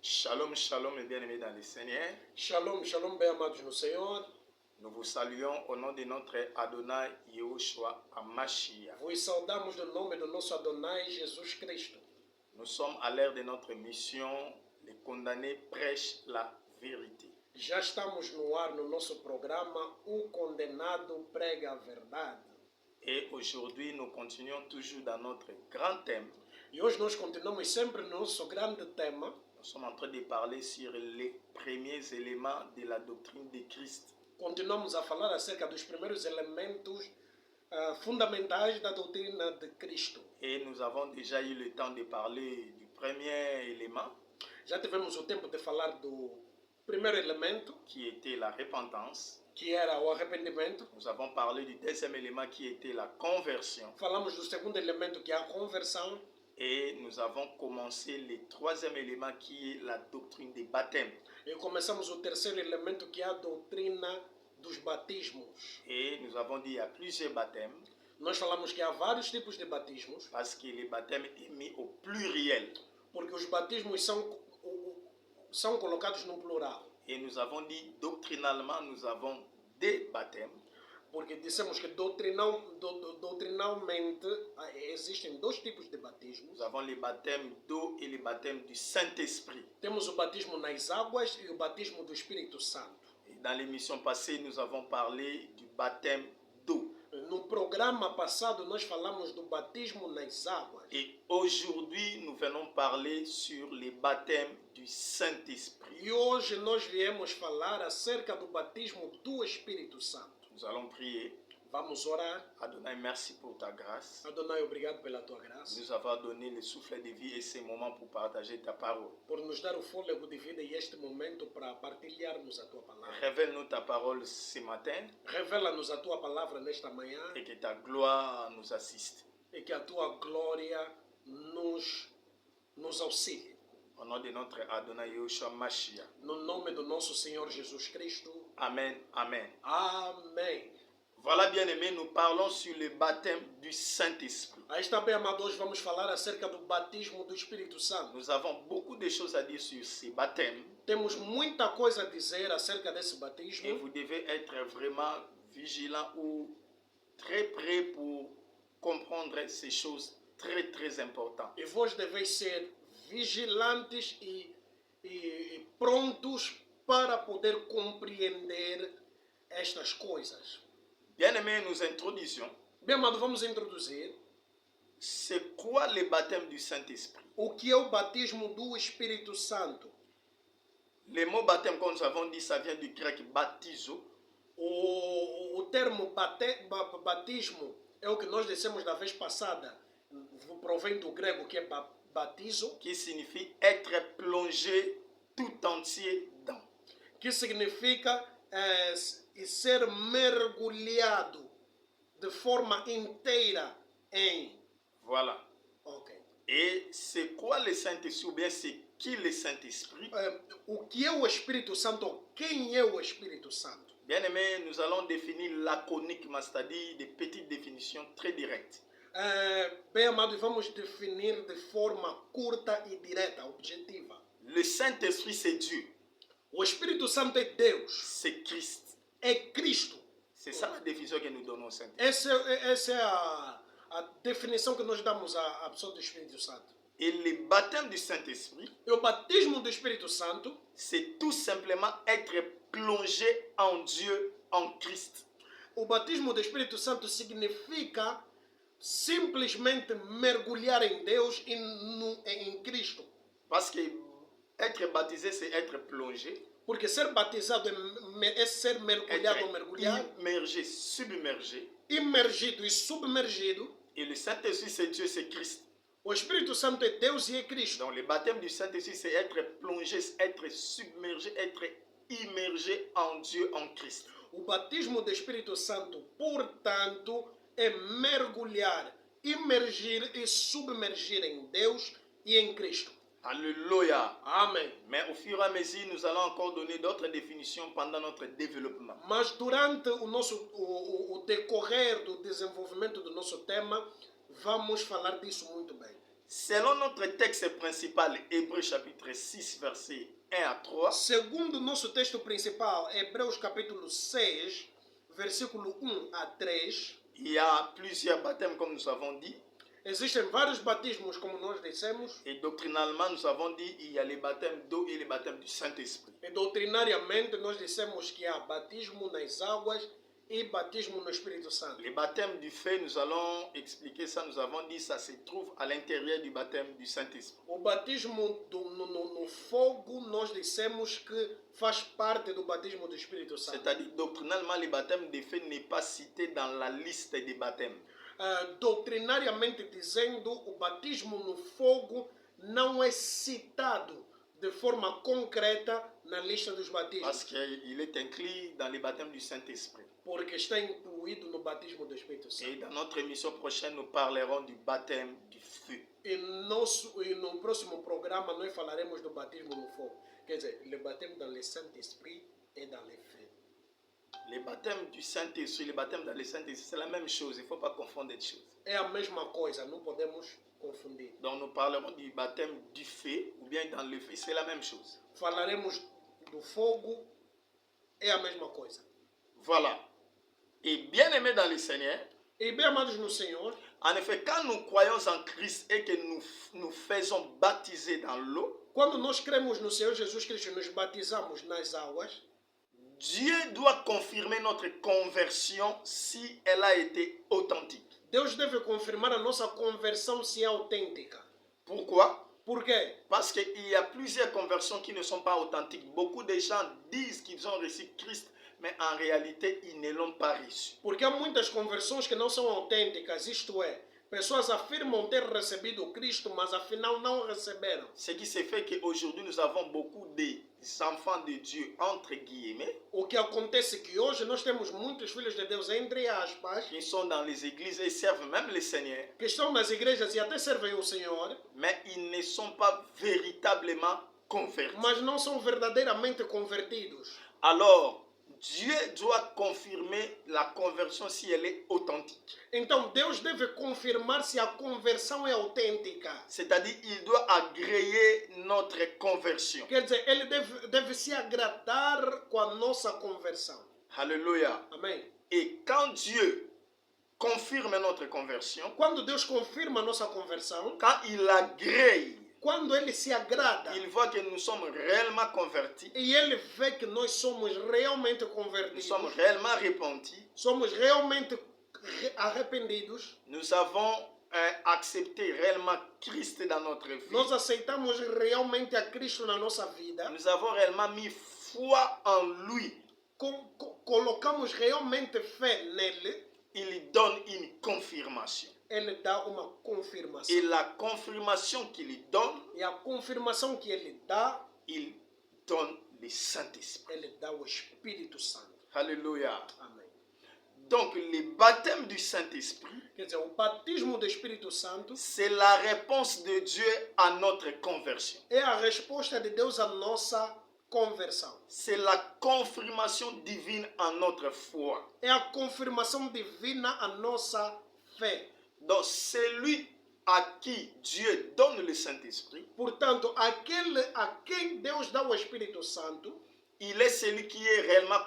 Shalom, shalom, mes bien-aimés dans le Seigneur. Shalom, shalom, bem amados no Senhor. Nous vous saluons au nom de notre Adonai Yehoshua Hamashiach. Vos saudamos no nome do nosso Adonai Jesus Cristo. Nous sommes à l'ère de notre mission. Les condamnés prêchent la vérité. Já estamos no ar no nosso programa O Condenado Prega a Verdade. Et aujourd'hui, nous continuons toujours dans notre grand thème. E hoje nós continuamos sempre no nosso grande tema. Nous sommes en train de parler sur les premiers éléments de la doctrine de Christ. Continuamos a falar acerca dos primeiros elementos fundamentais da doutrina de Cristo. Et nous avons déjà eu le temps de parler du premier élément, Já tivemos o tempo de falar do primeiro elemento, qui était la repentance. que era o arrependimento. Nous avons parlé du deuxième élément, qui était la conversion. Falamos do segundo elemento, que é a conversão. Et nous avons commencé le troisième élément, qui est la doctrine des baptêmes. E começamos o terceiro elemento, que é a doutrina dos batismos. Et nous avons dit qu'il y a plusieurs baptêmes, Nós falamos que há vários tipos de batismos, parce que le baptême est mis au pluriel. porque os batismos são colocados no plural. Et nous avons dit, doctrinalement, nous avons des baptêmes. Porque dissemos que doutrinalmente existem dois tipos de batismos. Nous avons le baptême d'eau et le baptême du Saint-Esprit. Temos o batismo nas águas e o batismo do Espírito Santo. Et dans l'émission passée, nous avons parlé du baptême d'eau. No programa passado, nós falamos do batismo nas águas. Et aujourd'hui, nous venons parler sur le baptême du Saint-Esprit. E hoje nós viemos falar acerca do batismo do Espírito Santo. Nous allons prier. Vamos orar. Adonai, merci pour ta grâce. Adonai, obrigado pela tua graça, Nous avoir donné le souffle de vie et ces moments pour partager ta parole. por nos dar o fôlego de vida e este momento para partilharmos a tua palavra. Révèle-nous ta parole ce matin Revela-nos a tua palavra nesta manhã et que ta gloire nous assiste. e que a tua glória nos auxilie. Au nom de notre Adonai Yehoshua Mashiach. No nome do nosso Senhor Jesus Cristo. Amen, amen. Amém. Voilà, bien-aimés, nous parlons sur le baptême du Saint-Esprit. Aí está bem, amado, hoje vamos falar acerca do batismo do Espírito Santo. Nous avons beaucoup de choses à dire sur ce baptême Temos muita coisa a dizer acerca desse et batismo. vous devez être vraiment vigilant ou très prêt pour comprendre ces choses très, très importantes. E vós deveis ser vigilantes e prontos para poder compreender estas coisas. Bien-aimés, nous introduisons. Bem, amado, vamos introduzir C'est quoi le baptême du Saint-Esprit? o que é o batismo do Espírito Santo. Le mot baptême, comme nous avons dit, ça vient du grec baptizo, O termo batismo é o que nós dissemos da vez passada. Provém do grego, que é batizo, qui signifie être plongé tout entier dans. que significa ser mergulhado de forma inteira em. Voilà. Ok. Et c'est quoi le Saint-Esprit ou bien c'est qui le Saint-Esprit? O que é o Espírito Santo? Quem é o Espírito Santo? Bien-aimés, nous allons définir laconiquement, c'est-à-dire des petites définitions très directes. Bem, amado, vamos definir de forma curta e direta, objetiva. Le Saint-Esprit, c'est Dieu, O Espírito Santo é Deus, c'est Christ. é Cristo. C'est ça la définition que nous donnons au Saint-Esprit. Essa é a definição que nós damos à pessoa do Espírito Santo. Et le baptême du Saint-Esprit, E o batismo do Espírito Santo c'est tout simplement être plongé en Dieu, en Christ. O batismo do Espírito Santo significa simplesmente mergulhar em Deus e em Cristo. Parce que être baptisé, c'est être plongé, Porque ser batizado é ser mergulhado ou mergulhar, être immergé, submergé. imergido e submergido. Et le Saint-Esprit, c'est Dieu, c'est Christ. O Espírito Santo é Deus e é Cristo. Donc le baptême du Saint-Esprit, c'est être plongé, être submergé, être immergé en Dieu, en Christ. O batismo do Espírito Santo, portanto, é mergulhar, imergir e submergir em Deus e em Cristo. Alléluia. Amém. Mais au fur et à mesure, nous allons encore donner d'autres définitions pendant notre développement. Mas durante o decorrer do desenvolvimento do nosso tema, vamos falar disso muito bem. Selon notre texte principal, Hébreux chapitre 6, versets 1 à 3, Segundo o nosso texto principal, Hebreus capítulo 6, versículo 1 a 3, il y a plusieurs baptêmes comme nous avons dit. existem vários batismos, como nós dissemos, Et doctrinalement, nous avons dit il y a les baptêmes d'eau et les baptêmes du Saint-Esprit. e doutrinariamente nós dissemos que há batismo nas águas e batismo no Espírito Santo. Les baptêmes du feu, nous allons expliquer ça. Nous avons dit ça se trouve à l'intérieur du baptême du Saint-Esprit. O batismo no fogo, nós dissemos que faz parte do batismo do Espírito Santo. C'est-à-dire, doctrinalement, les baptêmes de feu n'est pas cité dans la liste des baptêmes. Doutrinariamente dizendo, o batismo no fogo não é citado de forma concreta na lista dos Parce batismos, qu'il est inclus dans les baptêmes du Saint-Esprit. porque está incluído no batismo do Espírito Et Santo. dans notre émission prochaine, nous parlerons du baptême du feu. E no próximo programa nós falaremos do batismo no fogo. Quer dizer, le baptême dans le Saint-Esprit et dans les feux. Les baptêmes du Saint-Esprit, les baptêmes dans le Saint-Esprit, c'est la même chose. Il ne faut pas confondre les choses. É a mesma coisa, não podemos confundir. Donc nous parlerons du baptême du feu ou bien dans le feu, c'est la même chose. Falaremos do fogo, é a mesma coisa. Voilà. Et bien aimés dans le Seigneur, E bem amados no Senhor, en effet, quand nous croyons en Christ et que nous faisons baptiser dans l'eau, quando nós cremos no Senhor Jesus Cristo e nos batizamos nas águas, Dieu doit confirmer notre conversion si elle a été authentique. Deus deve confirmar a nossa conversão se é autêntica. Pourquoi? Por quê? Parce qu'il y a plusieurs conversions qui ne sont pas authentiques. Beaucoup de gens disent qu'ils ont reçu Christ, mais en réalité, ils ne l'ont pas reçu. Porque há muitas conversões que não são autênticas, isto é, pessoas afirmam ter recebido Cristo, mas afinal não receberam. Ce qui se fait qu'aujourd'hui, nous avons beaucoup d'enfants de Dieu, entre guillemets, O que acontece é que hoje nós temos muitos filhos de Deus, entre aspas, qui sont dans les églises et servent même le Seigneur, que estão nas igrejas e até servem o Senhor, mais ils ne sont pas véritablement convertis. mas não são verdadeiramente convertidos. Alors, Dieu doit confirmer la conversion si elle est authentique. Então Deus deve confirmar se a conversão é autêntica. C'est-à-dire, il doit agréer notre conversion. Quer dizer, ele deve se agradar com a nossa conversão. Alléluia. Amém? Et quand Dieu confirme notre conversion, Quando Deus confirma a nossa conversão, quand il agrée, quando ele se agrada il voit que nous sommes réellement convertis, e ele vê que nós somos realmente nous convertidos, sommes réellement repentis, somos realmente arrependidos, nous avons accepté réellement Christ dans notre vie, nós aceitamos realmente a Cristo na nossa vida, nous avons réellement mis foi en lui, colocamos realmente fé nele, il donne une confirmation. ele dá uma confirmação. Et la confirmation qu'il donne, E a confirmação que ele dá, il donne le Saint-Esprit. ele dá o Espírito Santo. Alléluia. Amém. Donc, le baptême du Saint-Esprit, Quer dizer, o batismo do Espírito Santo c'est la réponse de Dieu à notre conversion. é a resposta de Deus à nossa conversão. C'est la confirmation divine en notre foi. É a confirmação divina à nossa fé. Donc, celui à qui Dieu donne le Saint-Esprit, Portanto, aquele a quem Deus dá o Espírito Santo, il est celui qui est réellement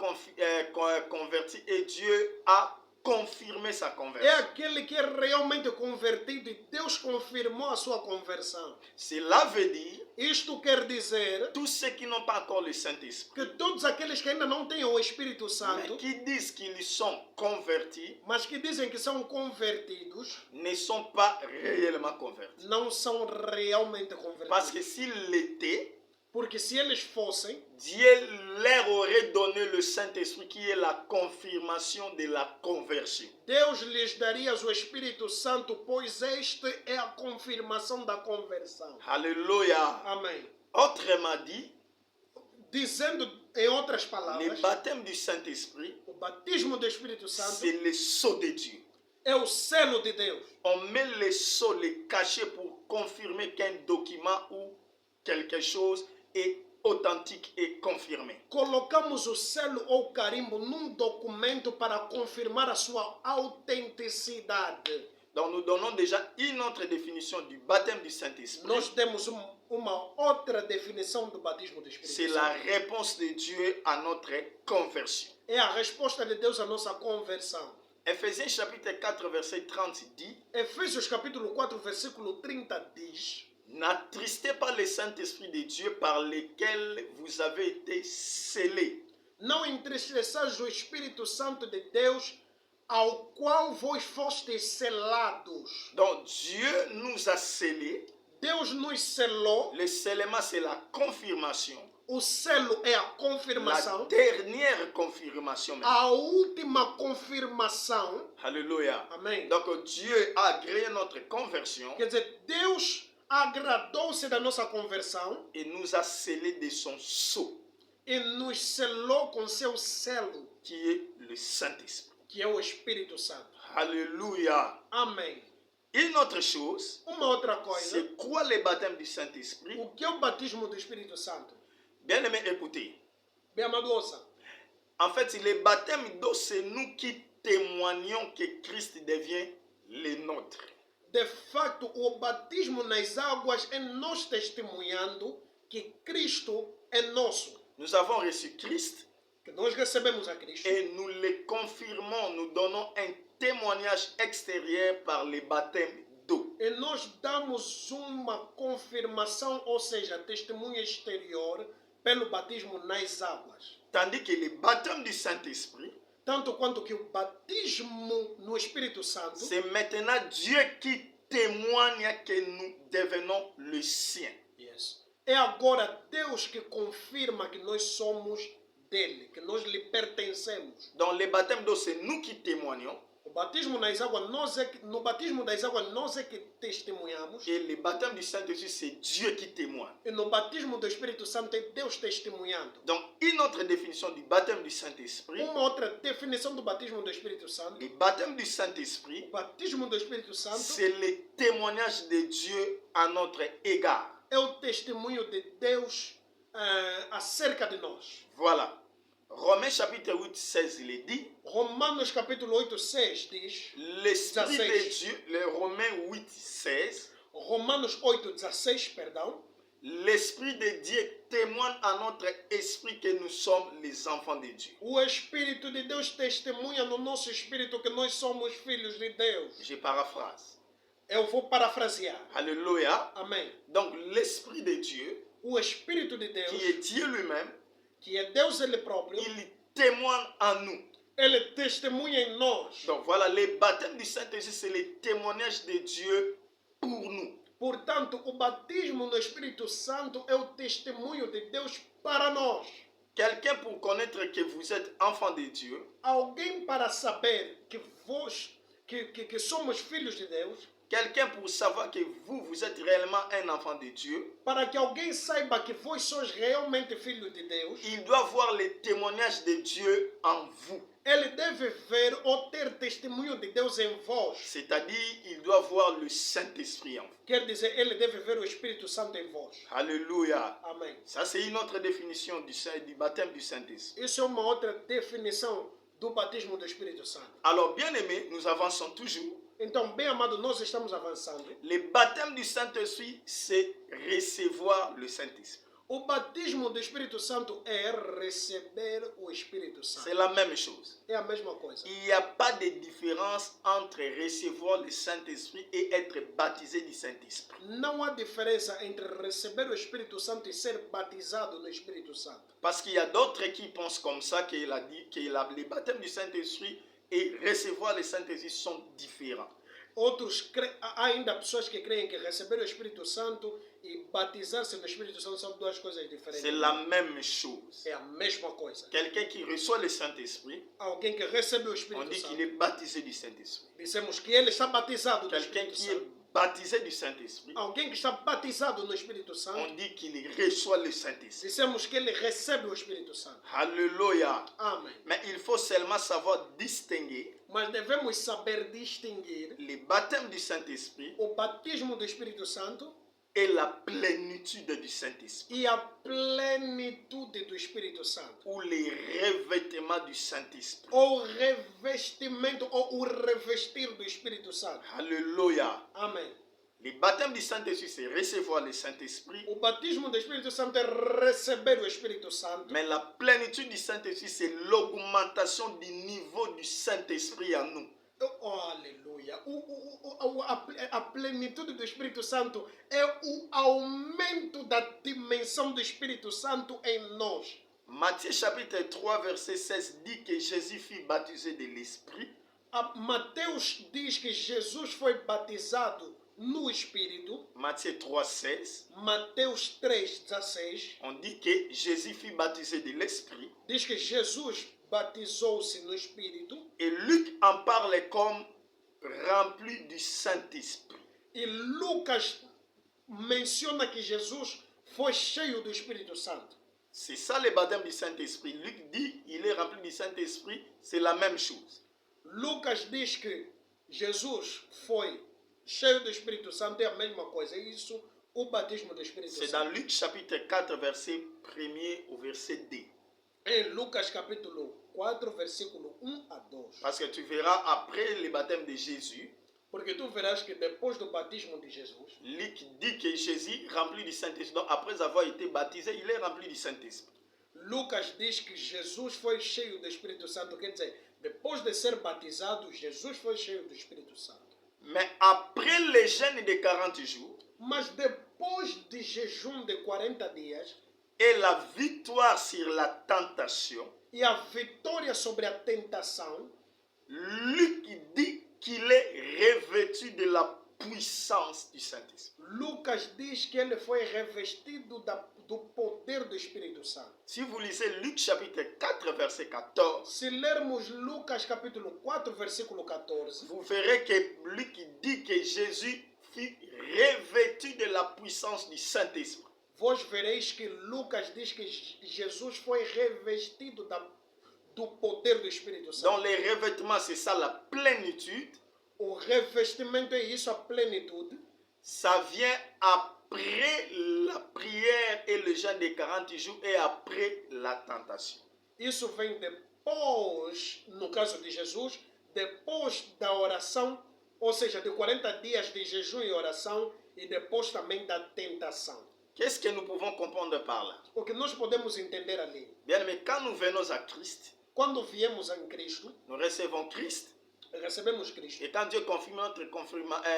converti et Dieu a confirmé sa é conversion. aquele que é realmente convertido e Deus confirmou a sua conversão. Cela veut dire Isto quer dizer tous ceux qui n'ont pas encore le Saint-Esprit, que todos aqueles que ainda não têm o Espírito mais Santo, qui disent qu'ils sont convertis, mas que dizem que são convertidos, ne sont pas réellement convertis. não são realmente Parce que convertidos. s'ils l'étaient, Porque se eles fossem, Dieu leur aurait donné le Saint-Esprit qui est la confirmation de la conversion. Deus lhes daria o Espírito Santo, pois este é a confirmação da conversão. Alléluia. Amém. Autrement dit, Dizendo em outras le palavras, baptême du Saint-Esprit, o batismo do Espírito Santo c'est le sceau de Dieu. é o selo de Deus. On met le sceau, le cachet pour confirmer qu'un document ou quelque chose est authentique et confirmé. Colocamos o selo ou carimbo num documento para confirmar a sua autenticidade. Donc nous donnons déjà une autre définition du baptême du Saint-Esprit. Nós temos uma outra definição do batismo do Espírito C'est Santo. la réponse de Dieu à notre conversion. É a resposta de Deus à nossa conversão. Ephésiens chapitre 4 verset 30 dit: Efésios capítulo 4, versículo 30 diz: N'attristez pas le Saint-Esprit de Dieu par lequel vous avez été scellés. Não entristeçais o Espírito Santo de Deus, ao qual vós fostes selados. Donc Dieu nous a scellés. Deus nos selou. Le scellement, c'est la confirmation. O selo é a La confirmação. dernière confirmation. Même. A última confirmação. Alléluia. Amém. Donc Dieu a agréé notre conversion Quer dizer, Deus agradou-se da nossa conversão et nous a scellés de son sceau, e nos selou com seu selo, qui est le Saint-Esprit. que é o Espírito Santo. Alléluia. Amém. Une autre chose, Uma outra coisa, c'est quoi le baptême du Saint-Esprit? o que é o batismo do Espírito Santo? Bien-aimés, écoutez. Bem amado, ouça. En fait, le baptême d'eau, c'est nous qui témoignons que Christ devient le nôtre. De facto, o batismo nas águas é nós testemunhando que Cristo é nosso. Nous avons reçu Christ Que nós recebemos a Cristo et nous le confirmons, nous donnons un témoignage extérieur par le baptême d'eau. e nós damos uma confirmação, ou seja, testemunho exterior, pelo batismo nas águas. Tandis que le baptême du Saint-Esprit, Tanto quanto que o batismo no Espírito Santo c'est maintenant Dieu qui témoigne que nous devenons le sien. é agora Deus que confirma que nós somos dele, que nós lhe pertencemos. Donc le baptême d'eau, c'est nous qui témoignons. O batismo nas águas, no batismo das águas, nós é que testemunhamos. Et le baptême du Saint-Esprit, c'est Dieu qui témoigne. E no batismo do Espírito Santo é Deus testemunhando. Donc une autre définition du baptême du Saint-Esprit, Uma outra definição do batismo do Espírito Santo. le baptême du Saint-Esprit, O batismo do Espírito Santo c'est le témoignage de Dieu à notre égard. é o testemunho de Deus acerca de nós. Voilà. Romains chapitre 8, 16, il est dit, Romanos capítulo 8, 6 diz, l'Esprit 16. de Dieu, le Romains 8, 16, Romanos 8, 16, perdão, l'Esprit de Dieu témoigne à notre esprit que nous sommes les enfants de Dieu. o Espírito de Deus testemunha no nosso espírito que nós somos filhos de Deus. Je paraphrase. Eu vou parafrasear. Alléluia. Amém. Donc l'Esprit de Dieu, O Espírito de Deus, qui est Dieu lui-même, que é Deus ele próprio, il témoigne en nous. ele testemunha em nós. Donc voilà, le baptême du Saint-Esprit, c'est le témoignage de Dieu pour nous. Portanto, o batismo no Espírito Santo é o testemunho de Deus para nós. Quelqu'un pour connaître que vous êtes enfant de Dieu, Alguém para saber que que somos filhos de Deus, quelqu'un pour savoir que vous êtes réellement un enfant de Dieu, para que alguém saiba que vós sois realmente filhos de Deus, il doit voir le témoignage de Dieu en vous. ele deve ver ou ter testemunho de Deus em vós. C'est-à-dire, il doit voir le Saint-Esprit en vous. Quer dizer, ele deve ver o Espírito Santo em vós. Alléluia. Amém. Ça, c'est une autre définition du baptême du Saint-Esprit. Isso é uma outra definição do batismo do Espírito Santo. Alors, bien aimé, nous avançons toujours. Então, bem amado, nós estamos avançando. Le baptême du Saint-Esprit, c'est recevoir le Saint-Esprit. O batismo do Espírito Santo é receber o Espírito C'est Santo. la même chose. É a mesma coisa. Il n'y a pas de différence entre recevoir le Saint-Esprit et être baptisé du Saint-Esprit. Não há diferença entre receber o Espírito Santo e ser batizado no Espírito Santo. Parce qu'il y a d'autres qui pensent comme ça, qu'il a dit que le baptême du Saint-Esprit et recevoir le Saint-Esprit sont différents. Há ainda pessoas que creem que receber o Espírito Santo e batizar-se no Espírito Santo são duas coisas diferentes. C'est la même chose. É a mesma coisa. Quelqu'un qui reçoit le Saint-Esprit, Alguém que recebe o on Espírito dit qu'il Santo, est baptisé du Saint-Esprit. dissemos que ele está batizado no Quelqu'un Espírito qui est Santo. baptisé du Saint-Esprit, Alguém que está batizado no Espírito Santo, on dit qu'il reçoit le Saint-Esprit. dissemos que ele recebe o Espírito Santo. Alléluia. Amém. Mais il faut seulement savoir distinguer Mas devemos saber distinguir le baptême du Saint-Esprit o batismo do Espírito Santo et la plénitude du Saint-Esprit, e a plenitude do Espírito Santo. ou les revêtements du Saint-Esprit. Ou revestimento, ou o revestir do Espírito Santo. Alléluia. Amém. Le baptême du Saint-Esprit, c'est recevoir le Saint-Esprit. O batismo do Espírito Santo é receber o Espírito Santo. Mais la plénitude du Saint-Esprit, c'est l'augmentation du niveau du Saint-Esprit en nous. Oh, aleluia. A plenitude do Espírito Santo é o aumento da dimensão do Espírito Santo em nós. Matthieu chapitre 3, verset 16 dit que Jésus fut baptisé de l'Esprit. Mateus diz que Jesus foi batizado no Espírito. Matthieu 3, 16. Mateus 3,16 On dit que Jésus fut baptisé de l'Esprit. diz que Jesus batizou-se no Espírito. Et Luc en parle comme rempli du Saint-Esprit. E Lucas menciona que Jesus foi cheio do Espírito Santo. C'est ça le baptême du Saint-Esprit. Luc dit il est rempli du Saint-Esprit. C'est la même chose. Lucas diz que Jesus foi cheio do Espírito Santo, é a mesma coisa. É isso, o batismo do Espírito C'est Santo. dans Luc chapitre 4, verset 1er au verset 2. Em Lucas capítulo 4, versículo 1 a 2. Parce que tu verras après le baptême de Jésus, Porque tu verás que depois do batismo de Jesus, Luc dit que Jésus rempli du Saint-Esprit. Donc après avoir été baptisé, il est rempli du Saint-Esprit. Lucas diz que Jesus foi cheio do Espírito Santo. Quer dizer, depois de ser batizado, Jesus foi cheio do Espírito Santo. Mais après le jeûne de 40 jours Mas depois de jejum de 40 dias et la victoire sur la tentation, e a vitória sobre a tentação, Luc dit qu'il est revêtu de la puissance du Saint-Esprit. Lucas diz que ele foi revestido do poder do Espírito Santo. Si vous lisez Luc chapitre 4, verset 14, Se lermos Lucas capítulo 4, versículo 14, vous verrez que Luc dit que Jésus fut revêtu de la puissance du Saint-Esprit. vós vereis que Lucas diz que Jesus foi revestido do poder do Espírito Donc Santo. les revêtements, c'est ça la plénitude. O revestimento é isso, a plenitude. Ça vient après la prière et le jeûne de 40 jours et après la tentation. Isso vem depois, no caso de Jesus, depois da oração, ou seja, de 40 dias de jejum e oração, e depois também da tentação. Qu'est-ce que nous pouvons comprendre par là? O que nós podemos entender ali? Bien, mais quand nous venons à Christ, Quando viemos em Cristo, nous recevons Christ. recebemos Cristo. Et quand Dieu confirme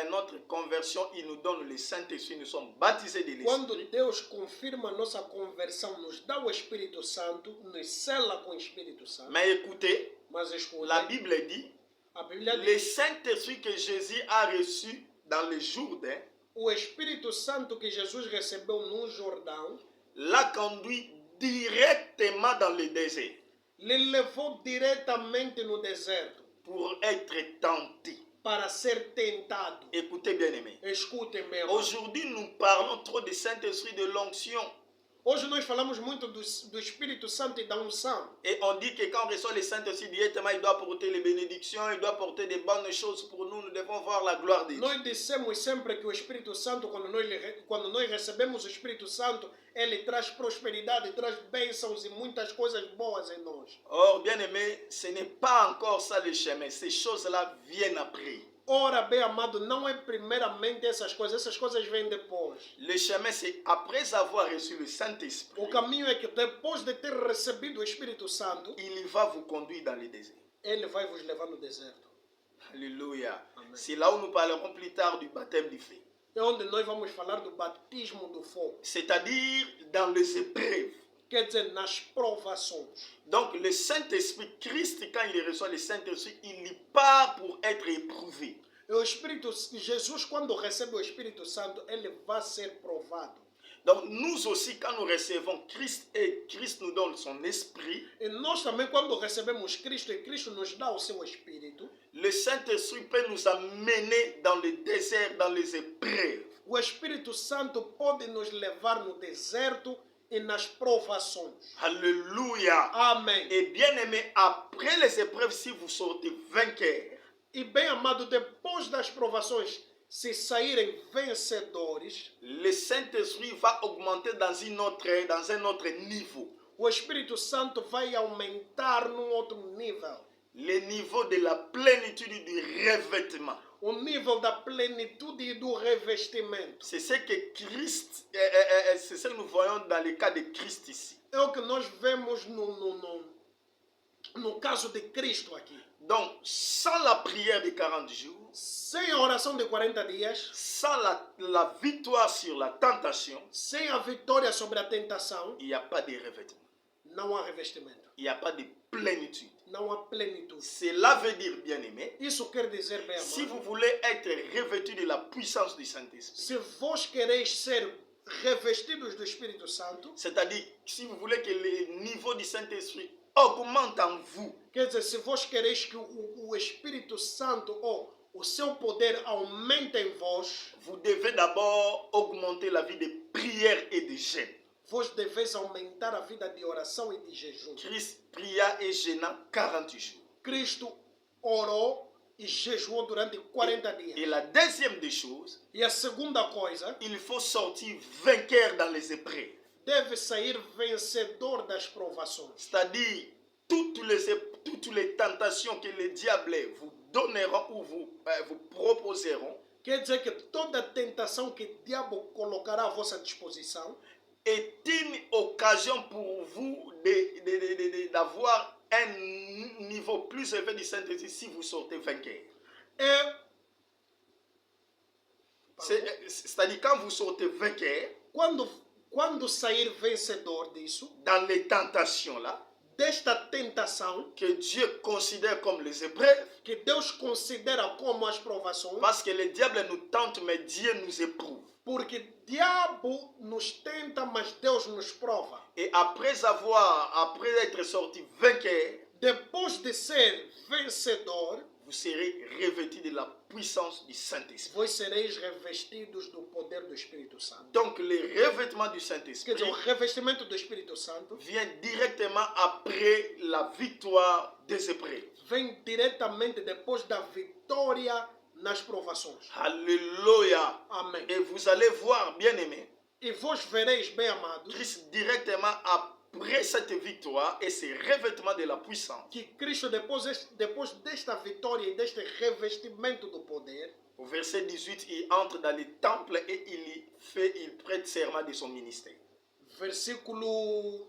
notre conversion, il nous donne le Saint-Esprit, nous sommes baptisés de Quando l'Esprit. Deus confirma nossa conversão, nos dá o Espírito Santo, nos sela com o Espírito Santo. Mais écoutez, Mas escuta, la Bible dit, a Bíblia le diz, Saint-Esprit que Jésus a reçu dans le Jourdain o Espírito Santo que Jesus recebeu no Jordão, l'a conduit directement dans le désert lhe levou diretamente no deserto pour être tenté. para ser tentado. Écoutez bien aimé. Escutem, meu amado. Aujourd'hui, nous parlons trop de Saint-Esprit, de l'onction. Hoje nós falamos muito do Espírito Santo e da unção. Et on dit que quand on reçoit le Saint-Esprit directement, il doit porter les bénédictions, il doit porter des bonnes choses pour nous. Nous devons voir la gloire de Dieu. Nós dissemos sempre que o Espírito Santo, quando nós recebemos o Espírito Santo, ele traz prosperidade, traz bênçãos e muitas coisas boas em nós. Or, bien aimé, ce n'est pas encore ça le chemin. Ces choses-là viennent après. Ora, bem amado, não é primeiramente essas coisas vêm depois. Le chemin, c'est après avoir reçu le Saint-Esprit, O caminho é que depois de ter recebido o Espírito Santo, il va vous conduire dans le désert. ele vai vos levar no deserto. Alléluia. Amen. C'est là où nous parlerons plus tard du baptême du feu. É onde nós vamos falar do batismo do fogo. C'est-à-dire dans les épreuves. Quer dizer, nas provações. Donc le Saint-Esprit, Christ, quand il reçoit le Saint-Esprit, il y part pour être éprouvé. E o Espírito, Jesus, quando recebe o Espírito Santo, ele vai ser provado. Donc nous aussi, quand nous recevons Christ et Christ nous donne son esprit, E nós também, quando recebemos Cristo e Cristo nos dá o seu Espírito, le Saint-Esprit peut nous amener dans le désert, dans les épreuves. o Espírito Santo pode nos levar no deserto e nas provações. Alléluia. Amém. Et bien aimé, après les épreuves, si vous sortez vainqueur, E bem amado, depois das provações, se saírem vencedores, le Saint-Esprit va augmenter dans un autre niveau. o Espírito Santo vai aumentar num outro nível. Le niveau de la plénitude du revêtement. O nível da plenitude e do revestimento. C'est ce que Christ, c'est ce que nous voyons dans le cas de Christ ici. É o que nós vemos no caso de Cristo aqui. Donc, sans la prière de 40 jours, Sem a oração de 40 dias, sans la victoire sur la tentation, sem a vitória sobre a tentação, il n'y a pas de revêtement. não há revestimento. Il n'y a pas de plénitude. Não há plenitude. Cela veut dire, bien-aimé, Isso quer dizer, bem si vous amado, voulez être revêtu de la puissance du Saint-Esprit, se vós quereis ser revestidos do Espírito Santo, c'est-à-dire si vous voulez que le niveau du Saint-Esprit augmente en vous, quer dizer, se vós quereis que o Espírito Santo ou o seu poder aumente em vós, vous devez d'abord augmenter la vie de prière et de jeûne. vós deveis aumentar a vida de oração e de jejum. Christ pria et jeûna 40 jours. Cristo orou e jejuou durante 40 Et dias. la deuxième des choses, E a segunda coisa, il faut sortir vainqueur dans les épreuves. deve sair vencedor das provações. C'est-à-dire toutes les tentations que le diable vous donneront ou vous proposeront Quer dizer que toda tentação que o diabo colocará à vossa disposição est une occasion pour vous d'avoir un niveau plus élevé du Saint-Esprit si vous sortez vainqueur. é C'est-à-dire quand vous sortez vainqueur quando sair vencedor disso, dans les tentations là, desta tentação que Dieu considère comme les épreuves, que Deus considera como as provações, parce que le diable nous tente, mais Dieu nous éprouve. porque diabo nos tenta, mas Deus nos prova. Et après être sorti vainqueur, Depois de ser vencedor, vous serez revêtu de la puissance du Saint-Esprit. vós sereis revestidos do poder do Espírito Santo. Donc le revêtement du Quer Saint-Esprit dizer, o revestimento do Espírito Santo vient directement après la victoire des épreuves. vem diretamente depois da vitória nas provações. Alléluia. Amém. Et vous allez voir, bien-aimés, E vós vereis, bem amados, Christ directement après cette victoire et ce revêtement de la puissance. que Cristo, depois desta vitória e deste revestimento do poder, Au verset 18, il entre dans le temple et il prête serment de son ministère. versículo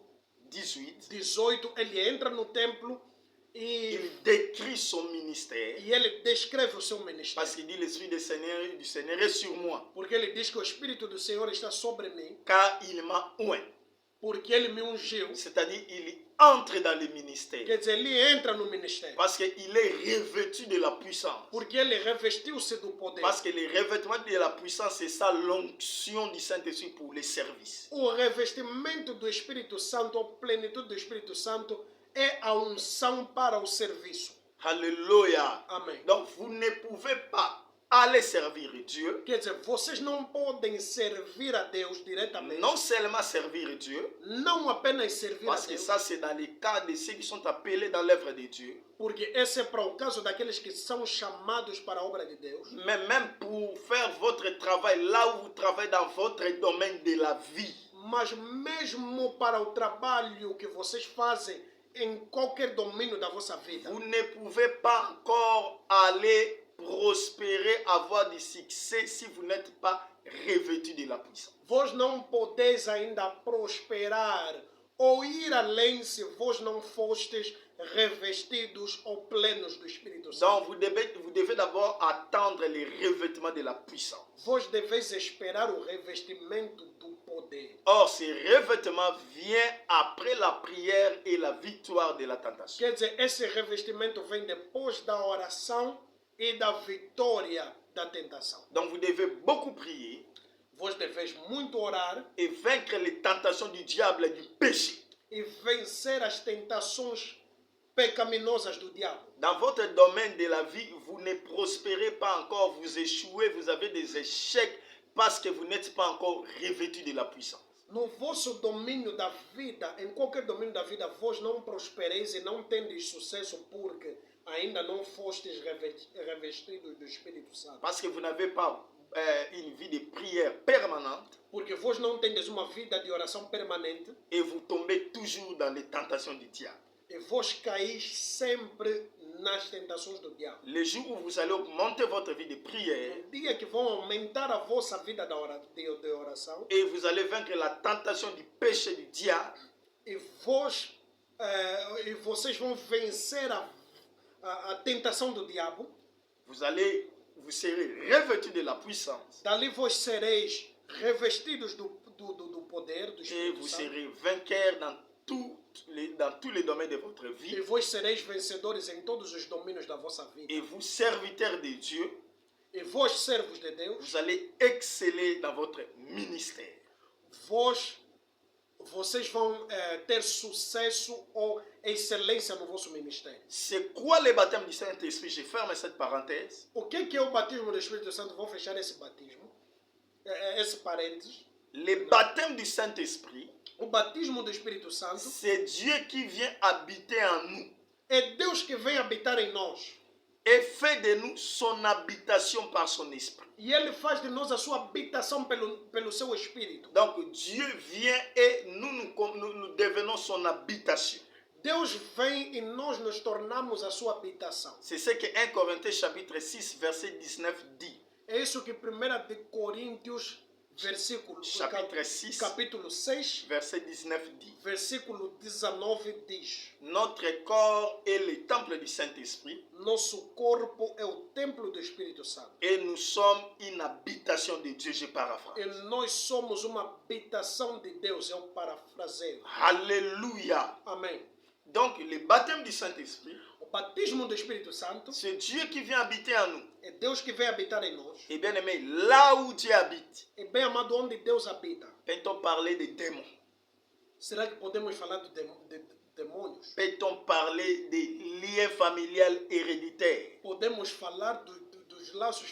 18, 18, ele entra no templo e il décrit son ministère ele descreve o seu ministério. parce qu'il dit l'Esprit du Seigneur est sur moi Porque ele diz que o Espírito do Senhor está sobre mim, car il m'a oint. porque ele me ungiu. C'est-à-dire il entre dans le ministère Quer dizer, ele entra no ministério. parce qu'il est revêtu de la puissance. Porque ele revestiu-se do poder. Parce que le revêtement de la puissance, c'est ça l'onction du Saint-Esprit pour les services. O revestimento do Espírito Santo, a plenitude do Espírito Santo, é a unção para o serviço. Alléluia. Amém. Donc vous ne pouvez pas aller servir Dieu, Quer dizer, vocês não podem servir a Deus diretamente. non seulement servir Dieu, Não apenas servir a parce que Deus. ça c'est dans le cas de ceux qui sont appelés dans l'œuvre de Dieu, Porque esse é para o caso daqueles que são chamados para a obra de Deus. mais même pour faire votre travail là où vous travaillez dans votre domaine de la vie. Mas mesmo para o trabalho que vocês fazem em qualquer domínio da vossa vida. Vous ne pouvez pas encore aller prospérer, avoir du succès si vous n'êtes pas revêtu de la puissance. Vós não podeis ainda prosperar ou ir além se vós não fostes revestidos ou plenos do Espírito Santo. Donc vous devez d'abord attendre le revêtement de la puissance. Vós deveis esperar o revestimento do poder. Or, ce revêtement vient après la prière et la victoire de la tentation. Quer dizer, esse revestimento vem depois da oração e da vitória da tentação. Donc vous devez beaucoup prier Vós deveis muito orar et vaincre les tentations du diable et du péché. e vencer as tentações pecaminosas do diabo. Dans votre domaine de la vie, vous ne prospérez pas encore, vous échouez, vous avez des échecs parce que vous n'êtes pas encore revêtu de la puissance. No vosso domínio da vida, em qualquer domínio da vida, vós não prospereis e não tendes sucesso porque ainda não fostes revestidos do Espírito Santo. Parce que vous n'avez pas une vie de prière permanente Porque vós não tendes uma vida de oração permanente et vous tombez toujours dans les tentations du diable. e vós caís sempre nas tentações do diabo. Le jour où vous allez augmenter votre vie de prière No dia que vão aumentar a vossa vida de oração et vous allez vaincre la tentation du péché du diable, e vocês vão vencer a tentação do diabo, vous serez revêtus de la puissance dali vós sereis revestidos do poder do et Espírito vous Santo serez vainqueurs dans tous les domaines de votre e vie vós sereis vencedores em todos os domínios da vossa vida. et vous, serviteurs de Dieu, E vós, servos de Deus, vous allez exceller dans votre ministère. vocês vão ter sucesso ou excelência no vosso ministério. C'est quoi le baptême du Saint-Esprit? Je ferme cette parenthèse. O que é o batismo do Espírito Santo? Vou fechar esse batismo, esse parênteses. Le baptême du Saint-Esprit, O batismo do Espírito Santo c'est Dieu qui vient habiter en nous é Deus que vem habitar em nós. et fait de nous son habitation par son esprit. E Ele faz de nós a sua habitação pelo seu Espírito. Donc Dieu vient et nous devenons son habitation. Deus vem e nós nos tornamos a sua habitação. C'est ce que 1 Corinthiens chapitre 6 verset 19 dit. É isso que 1 de Coríntios, Chapitre 6 capítulo 6, verset 19 dit. versículo 19 diz: Notre corps est le temple du Saint-Esprit Nosso corpo é o templo do Espírito Santo. et nous sommes une habitation de Dieu, je paraphrase. E nós somos uma habitação de Deus, eu parafraseio. Alléluia. Amém. Donc le baptême du Saint-Esprit, O batismo do Espírito Santo c'est Dieu qui vient habiter en nous. é Deus que vem habitar em nós. Et bien aimé, là où Dieu habite, E bem amado, onde Deus habita, peut-on parler de démons? será que podemos falar de demônios? Peut-on parler des liens familiales héréditaires? Podemos falar dos laços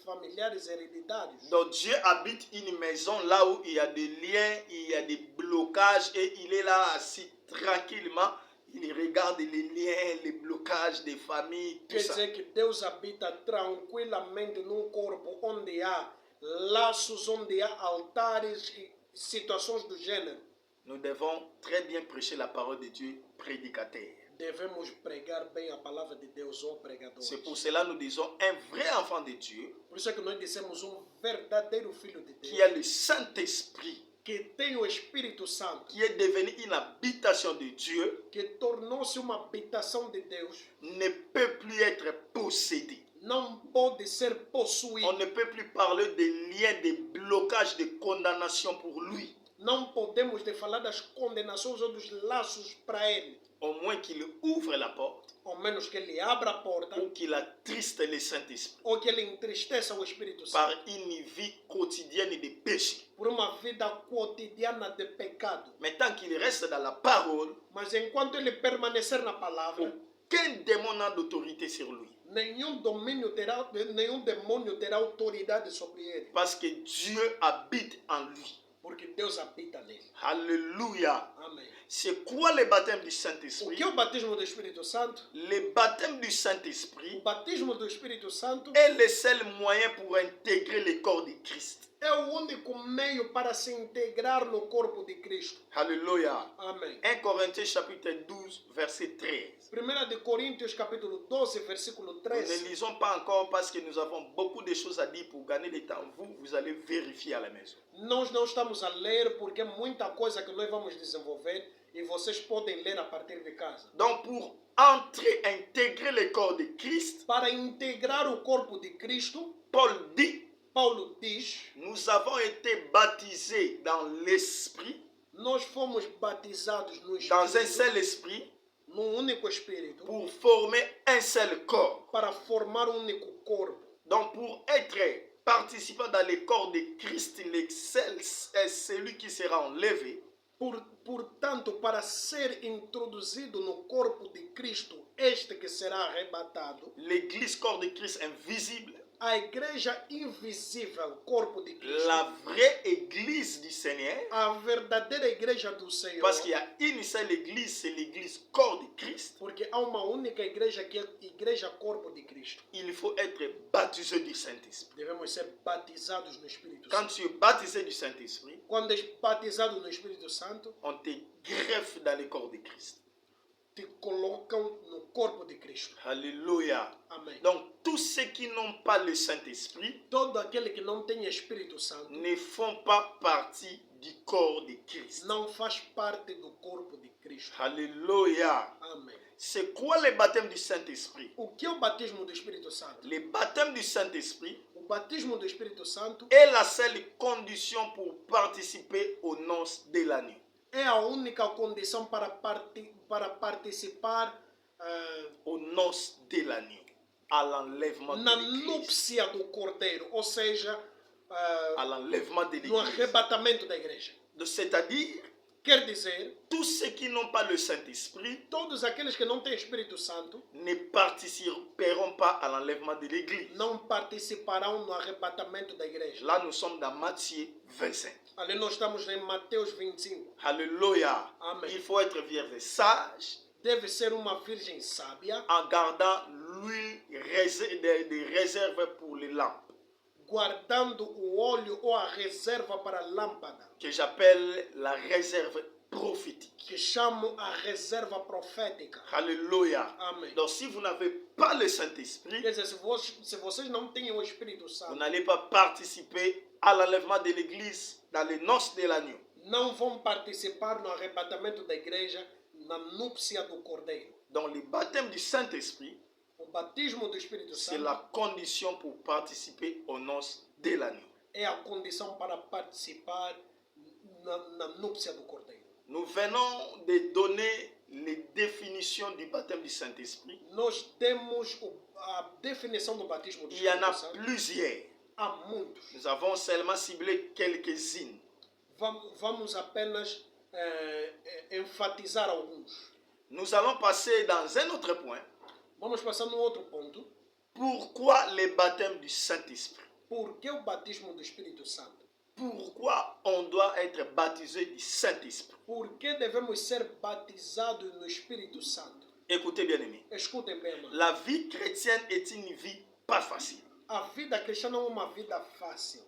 familiares hereditários? Donc Dieu habite une maison là où il y a des liens, il y a des blocages et il est là assis tranquillement. Il regarde les liens, les blocages des familles, tout Quer ça. dizer que Deus habita tranquilamente num corpo onde há laços, onde há altares e situações do gênero. Nous devons très bien prêcher la parole de Dieu, prédicateur. Devemos pregar bem a palavra de Deus, ó pregadores. C'est pour cela que nous disons un vrai enfant de Dieu Por isso é que nós dissemos verdadeiro filho de qui Deus, a le Saint-Esprit, que tem o Espírito Santo, qui est devenu une habitation de Dieu, que tornou-se uma habitação de Deus, ne peut plus être possédé. não pode ser On possuído. ne peut plus parler des liens, des blocages, de condamnation pour lui. Não podemos de falar das condenações ou dos laços para ele. Au moins qu'il ouvre la porte Ao menos que ele abra a porta ou qu'il attriste le Saint-Esprit ou que ele entristeça o Espírito par Santo une vie quotidienne de péché. por uma vida cotidiana de pecado. Mais tant qu'il reste dans la parole, Mas enquanto ele permanecer na palavra, aucun démon n'a d'autorité sur lui. nenhum demônio terá autoridade sobre ele, Parce que Dieu habite en lui. porque Deus habita nele. Alléluia. Amém. C'est quoi le baptême du O Saint-Esprit? que é o batismo do Espírito Santo? Le baptême du O Saint-Esprit batismo do Espírito Santo est le seul moyen pour intégrer le corps de Christ. é o único meio para se integrar no corpo de Cristo. Alléluia. Amém. 1 Corinthiens chapitre 12 verset 13. 1 de Coríntios capítulo 12, versículo Nous 13. ne lisons pas encore parce que nous avons beaucoup de choses à dire pour gagner le temps. Vous allez vérifier à la maison. Nós não estamos a ler porque é muita coisa que nós vamos desenvolver e vocês podem ler a partir de casa. Donc pour entrer, intégrer le corps de Christ, Para integrar o corpo de Cristo, Paul dit, Paulo diz, nous avons été baptisés dans l'esprit, nós fomos batizados no dans un Espírito, seul esprit, num único Espírito, pour former un seul corps. para formar um único corpo. Donc pour être participant dans le corps de Christ, l'excel est celui qui sera enlevé. Portanto, para ser introduzido no corpo de Cristo, este que será arrebatado, L'église corps de Christ invisible, a igreja invisível, corpo de Cristo, la vraie église du Seigneur, a verdadeira igreja do Senhor, parce qu'il y a une seule église, c'est l'église corps de Christ, porque há uma única igreja que é a igreja corpo de Cristo. il faut être baptisé du Saint-Esprit. Devemos ser batizados no Espírito Quand Santo. tu es baptisé du Saint-Esprit, Quando és batizado no Espírito Santo, on te greffe dans le corps de Christ. te colocam no corpo de Cristo. Alléluia. Amém. Donc, tous ceux qui n'ont pas le Saint-Esprit Todo aquele que não tem Espírito Santo ne font pas partie du corps de Christ. não faz parte do corpo de Cristo. Alléluia. Amém. C'est quoi le baptême du Saint-Esprit? O que é o batismo do Espírito Santo? Le baptême du Saint-Esprit O batismo do Espírito Santo est la seule condition pour participer aux noces de l'agneau. é a única condição para participar Aux noces de l'agneau. À l'enlèvement na de l'Église. núpcia do Cordeiro, ou seja, À l'enlèvement de no l'Église. arrebatamento da igreja. C'est-à-dire, Quer dizer, tous ceux qui n'ont pas le Saint-Esprit todos aqueles que não têm Espírito Santo ne participeront pas à l'enlèvement de l'Église. não participarão no arrebatamento da igreja. Là, nous sommes dans Matthieu 25. Ali nós estamos em Mateus 25. Alléluia. Amen. Il faut être vierge sage Deve ser uma virgem sábia, en gardant l'huile de réserve pour les lampes, guardando o óleo ou a reserva para a lâmpada, que j'appelle la réserve prophétique. que chamam a reserva profética. Alléluia. Amém. Donc, si vous n'avez pas le Saint-Esprit, Quer dizer, se vocês não têm o Espírito vous Santo, n'allez pas participer à l'enlèvement de l'Église dans les noces de l'agneau. não vão participar no arrebatamento da igreja na núpcia do Cordeiro. Donc, le baptême du Saint-Esprit, O batismo do Espírito c'est Santo la condition pour participer aux noces de l'agneau. é a condição para participar na núpcia do Cordeiro. Nous venons de donner les définitions du baptême du Saint-Esprit. Nós temos a definição do batismo do Il y en a Espírito Santo. plusieurs. Há muitos. Nous avons seulement ciblé quelques-unes. Vamos apenas enfatizar alguns. Nous allons passer dans un autre point. Vamos passar no outro ponto. Pourquoi le baptême du Saint-Esprit? Por que o batismo do Espírito Santo? Pourquoi on doit être baptisé du Saint-Esprit? Por que devemos ser batizados no Espírito Santo? Écoutez bien aimés. Escutem bem, mano. La vie chrétienne est une vie pas facile. A vida cristã não é uma vida fácil.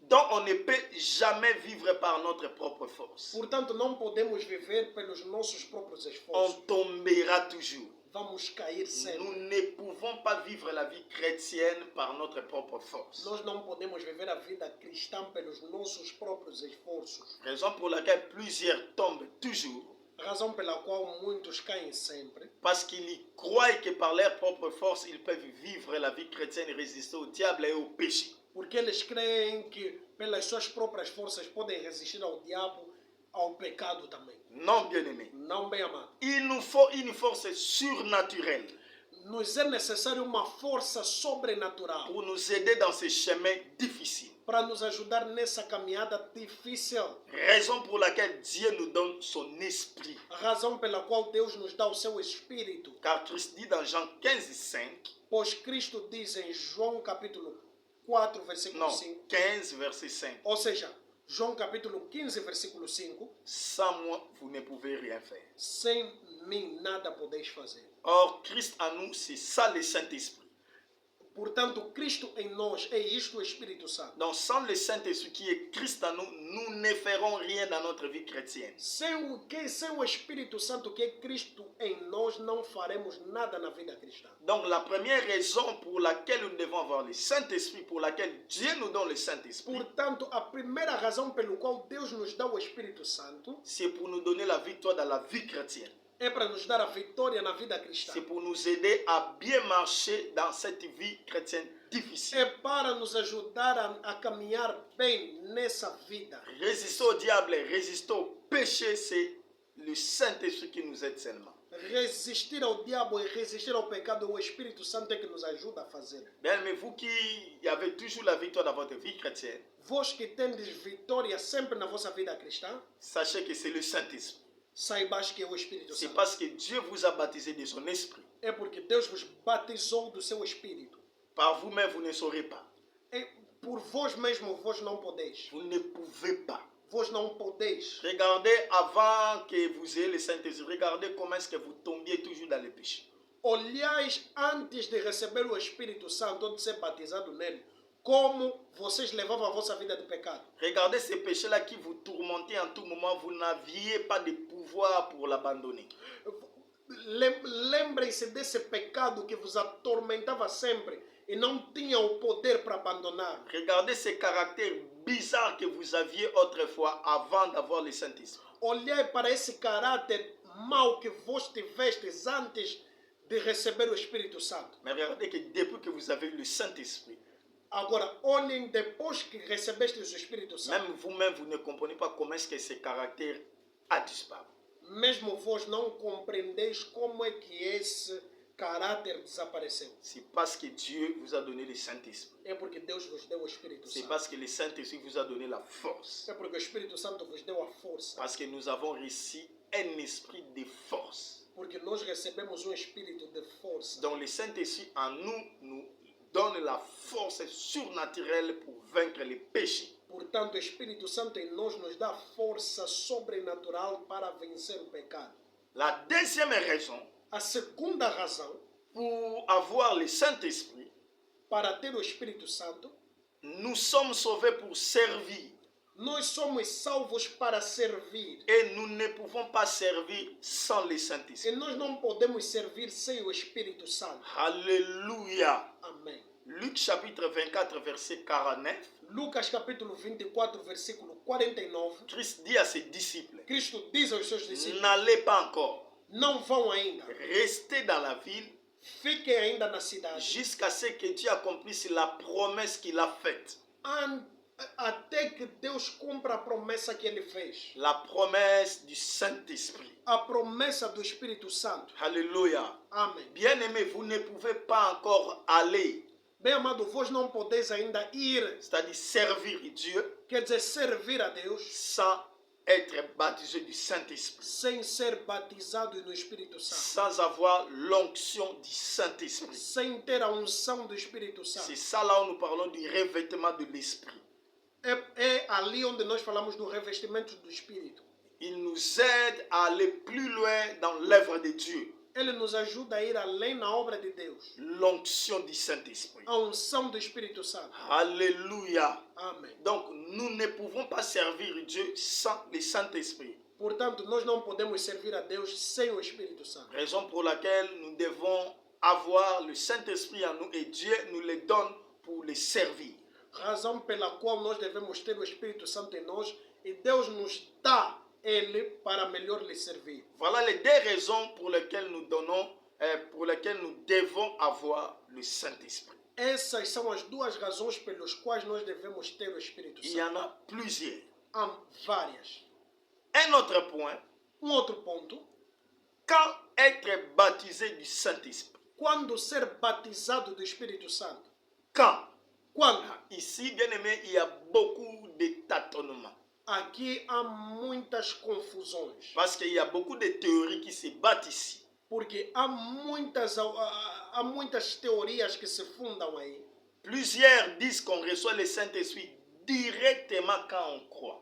Donc on ne peut jamais vivre par notre propre force. Portanto, não podemos viver pelos nossos próprios On esforços. tombera toujours. Vamos cair sempre. Nous ne pouvons pas vivre la vie chrétienne par notre propre force. Nós não podemos viver a vida cristã pelos nossos próprios esforços. Raison pour laquelle plusieurs tombent toujours. Razão pela qual muitos caem sempre. Parce qu'ils croient que par leur propre force, ils peuvent vivre la vie chrétienne et résister au diable et au péché. Porque eles creem que pelas suas próprias forças podem resistir ao diabo, ao pecado também. Non, bien-aimés. Não, bem amado. Il nous faut une force surnaturelle Nos é necessário uma força sobrenatural pour nous aider dans ce chemin difficile. para nos ajudar nessa caminhada difícil. Raison pour laquelle Dieu nous donne son esprit. A razão pela qual Deus nos dá o seu Espírito. Car Christ dit dans Jean 15, 5, Pois Cristo diz em João capítulo 4, versículo non, 5. 15, verset 5, Ou seja, João capítulo 15, versículo 5. sans moi, vous ne pouvez rien faire. Sem mim nada podeis fazer. Or, Christ en nous, c'est ça le Saint-Esprit. Portanto, Cristo em nós é isto o Espírito Santo. Donc, sans le Saint-Esprit qui est Christ en nous, nous ne ferons rien dans notre vie chrétienne. Sem o Espírito Santo que é Cristo em nós, não faremos nada na vida cristã. Donc, la première raison pour laquelle nous devons avoir le Saint-Esprit, pour laquelle Dieu nous donne le Saint-Esprit, Portanto, a primeira razão pelo qual Deus nos dá o Espírito Santo c'est pour nous donner la victoire dans la vie chrétienne. é para nos dar a vitória na vida cristã. C'est pour nous aider à bien marcher dans cette vie chrétienne difficile. É para nos ajudar a caminhar bem nessa vida. Résister au diable, résister au péché, c'est le Saint-Esprit qui nous aide seulement. Resistir ao diabo e resistir ao pecado, o Espírito Santo é que nos ajuda a fazer. Bien, mais vous qui avez toujours la victoire dans votre vie chrétienne, Vós que tendes vitória sempre na vossa vida cristã, sachez que c'est le Saint-Esprit. saibas que é o Espírito C'est Santo. parce que Dieu vous a baptisé de son esprit. É porque Deus vos batizou do seu Espírito. Par vous-même, vous ne saurez pas. Por vós mesmo, vós não podeis. Vous ne pouvez pas. Vós não podeis. Regardez avant que vous ayez le Saint-Esprit. Regardez comment est-ce que vous tombiez toujours dans le péché. Olhais antes de receber o Espírito Santo, ou de ser batizado nele, como vocês levavam a vossa vida de pecado. Regardez ces péchés-là qui vous tourmentaient en tout moment. Vous n'aviez pas de pouvoir pour l'abandonner. Lembrem-se desse pecado que vos atormentava sempre e não tinham o poder para abandonar. Regardez ces caractères bizarres que vous aviez autrefois avant d'avoir le Saint-Esprit. Olhai para esse caráter mau que vos tivestes antes de receber o Espírito Santo. Mais regardez que depuis que vous avez eu le Saint-Esprit, Agora, olhem depois que recebestes o Espírito Santo. même vous-même, vous ne comprenez pas comment est-ce que ce caractère a disparu. Mesmo vós não compreendeis como é que esse caráter desapareceu. C'est parce que Dieu vous a donné le Saint-Esprit. É porque Deus vos deu o Espírito C'est Santo. parce que le Saint-Esprit vous a donné la force. É porque o Espírito Santo vos deu a força. Parce que nous avons reçu un esprit de force. Porque nós recebemos um espírito de força. Donc le Saint-Esprit en nous nous donne la force surnaturelle pour vaincre les péchés. Portanto, o Espírito Santo em nós nos dá força sobrenatural para vencer o pecado. La deuxième raison A segunda razão pour avoir le Saint-Esprit, para ter o Espírito Santo, nous sommes sauvés pour servir. nós somos salvos para servir. Et nous ne pouvons pas servir sans le E Saint-Esprit. nós não podemos servir sem o Espírito Santo. Alléluia. Amém. Luc chapitre 24, verset 49, Lucas capítulo 24, versículo 49. Christ dit à ses disciples, Cristo diz aos seus discípulos: n'allez pas encore, não vão ainda, restez dans la ville fiquem ainda na cidade, jusqu'à ce que Dieu accomplisse la promesse qu'il a faite. até que Deus cumpra a promessa que ele fez. La promesse du Saint-Esprit. A promessa do Espírito Santo. Alléluia. Amém. Bien-aimés, vous ne pouvez pas encore aller, Bem amado, vós não podeis ainda ir, c'est-à-dire servir Dieu, quer dizer, servir a Deus, sans être baptisé du Saint-Esprit, sem ser batizado no Espírito Santo, sans avoir l'onction du Saint-Esprit. sem ter a unção do Espírito Santo. C'est ça là où nous parlons du revêtement de l'Esprit. É ali onde nós falamos do revestimento do Espírito. Il nous aide à aller plus loin dans l'œuvre de Dieu. Ele nos ajuda a ir além na obra de Deus. L'onction du Saint-Esprit. A unção do Espírito Santo. Alléluia. Amém. Donc, nous ne pouvons pas servir Dieu sans le Saint-Esprit. Portanto, nós não podemos servir a Deus sem o Espírito Santo. Raison pour laquelle nous devons avoir le Saint-Esprit en nous et Dieu nous le donne pour le servir. Razão pela qual nós devemos ter o Espírito Santo em nós e Deus nos dá ele para melhor lhe servir. Voilà les deux raisons pour lesquelles nous devons avoir le Saint-Esprit. Essas são as duas razões pelas quais nós devemos ter o Espírito Il y en Santo. a plusieurs. Há várias. Un autre point, Outro ponto, quand être baptisé du Saint-Esprit. quando ser batizado do Espírito Santo. Quand? Quando? Ici, bien aimé, il y a beaucoup de tâtonnements. Aqui há muitas confusões. Parce qu'il y a beaucoup de théories qui se battent ici. Porque há muitas teorias que se fundam aí. Plusieurs disent qu'on reçoit le Saint-Esprit directement quand on croit.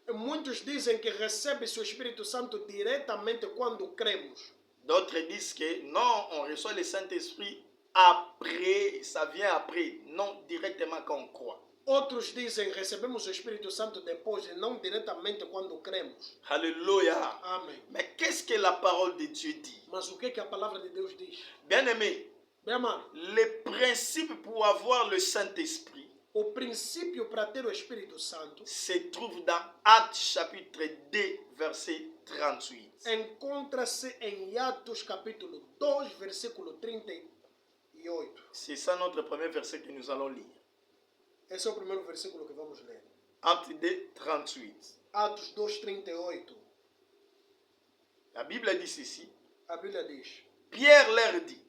Muitos dizem que recebe-se o Espírito Santo diretamente quando cremos. D'autres disent que non, on reçoit le Saint-Esprit après, ça vient après, non directement quand on croit. Outros dizem que recebemos o Espírito Santo depois e não diretamente quando cremos. Alléluia. Amém. Mais qu'est-ce que la parole de Dieu dit? Mas o que a palavra de Deus diz? Bien-aimé, Bem amado, le principe pour avoir le Saint-Esprit o princípio para ter o Espírito Santo se trouve dans Actes chapitre 2, verset 38. encontra-se em Atos capítulo 2, versículo 38. C'est ça notre premier verset que nous allons lire. Esse é o primeiro versículo que vamos ler. Actes 2, 38. Atos 2, 38. La Bible dit ceci. A Bíblia diz. Pierre leur dit,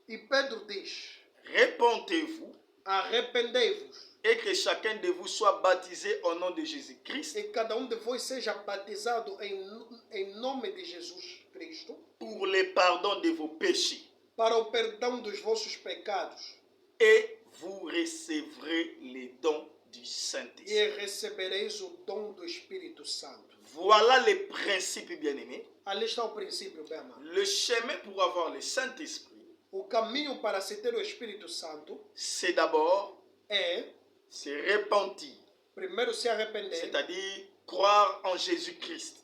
E Pedro diz, répentez-vous arrependei-vos, et que chacun de vous soit baptisé au nom de Jésus-Christ e cada de vós seja batizado em nome de Jesus Cristo, pour le pardon de vos péchés. para o perdão dos vossos pecados, et vous recevrez les dons du e Saint-Esprit. recebereis o dom do Espírito Santo. Voilà les principes, bien-aimés. Ali está o princípio, bem amado. Le chemin pour avoir le Saint-Esprit, O caminho para se ter o Espírito Santo c'est d'abord é, se repentir, primeiro, se arrepender, c'est-à-dire croire en Jésus-Christ,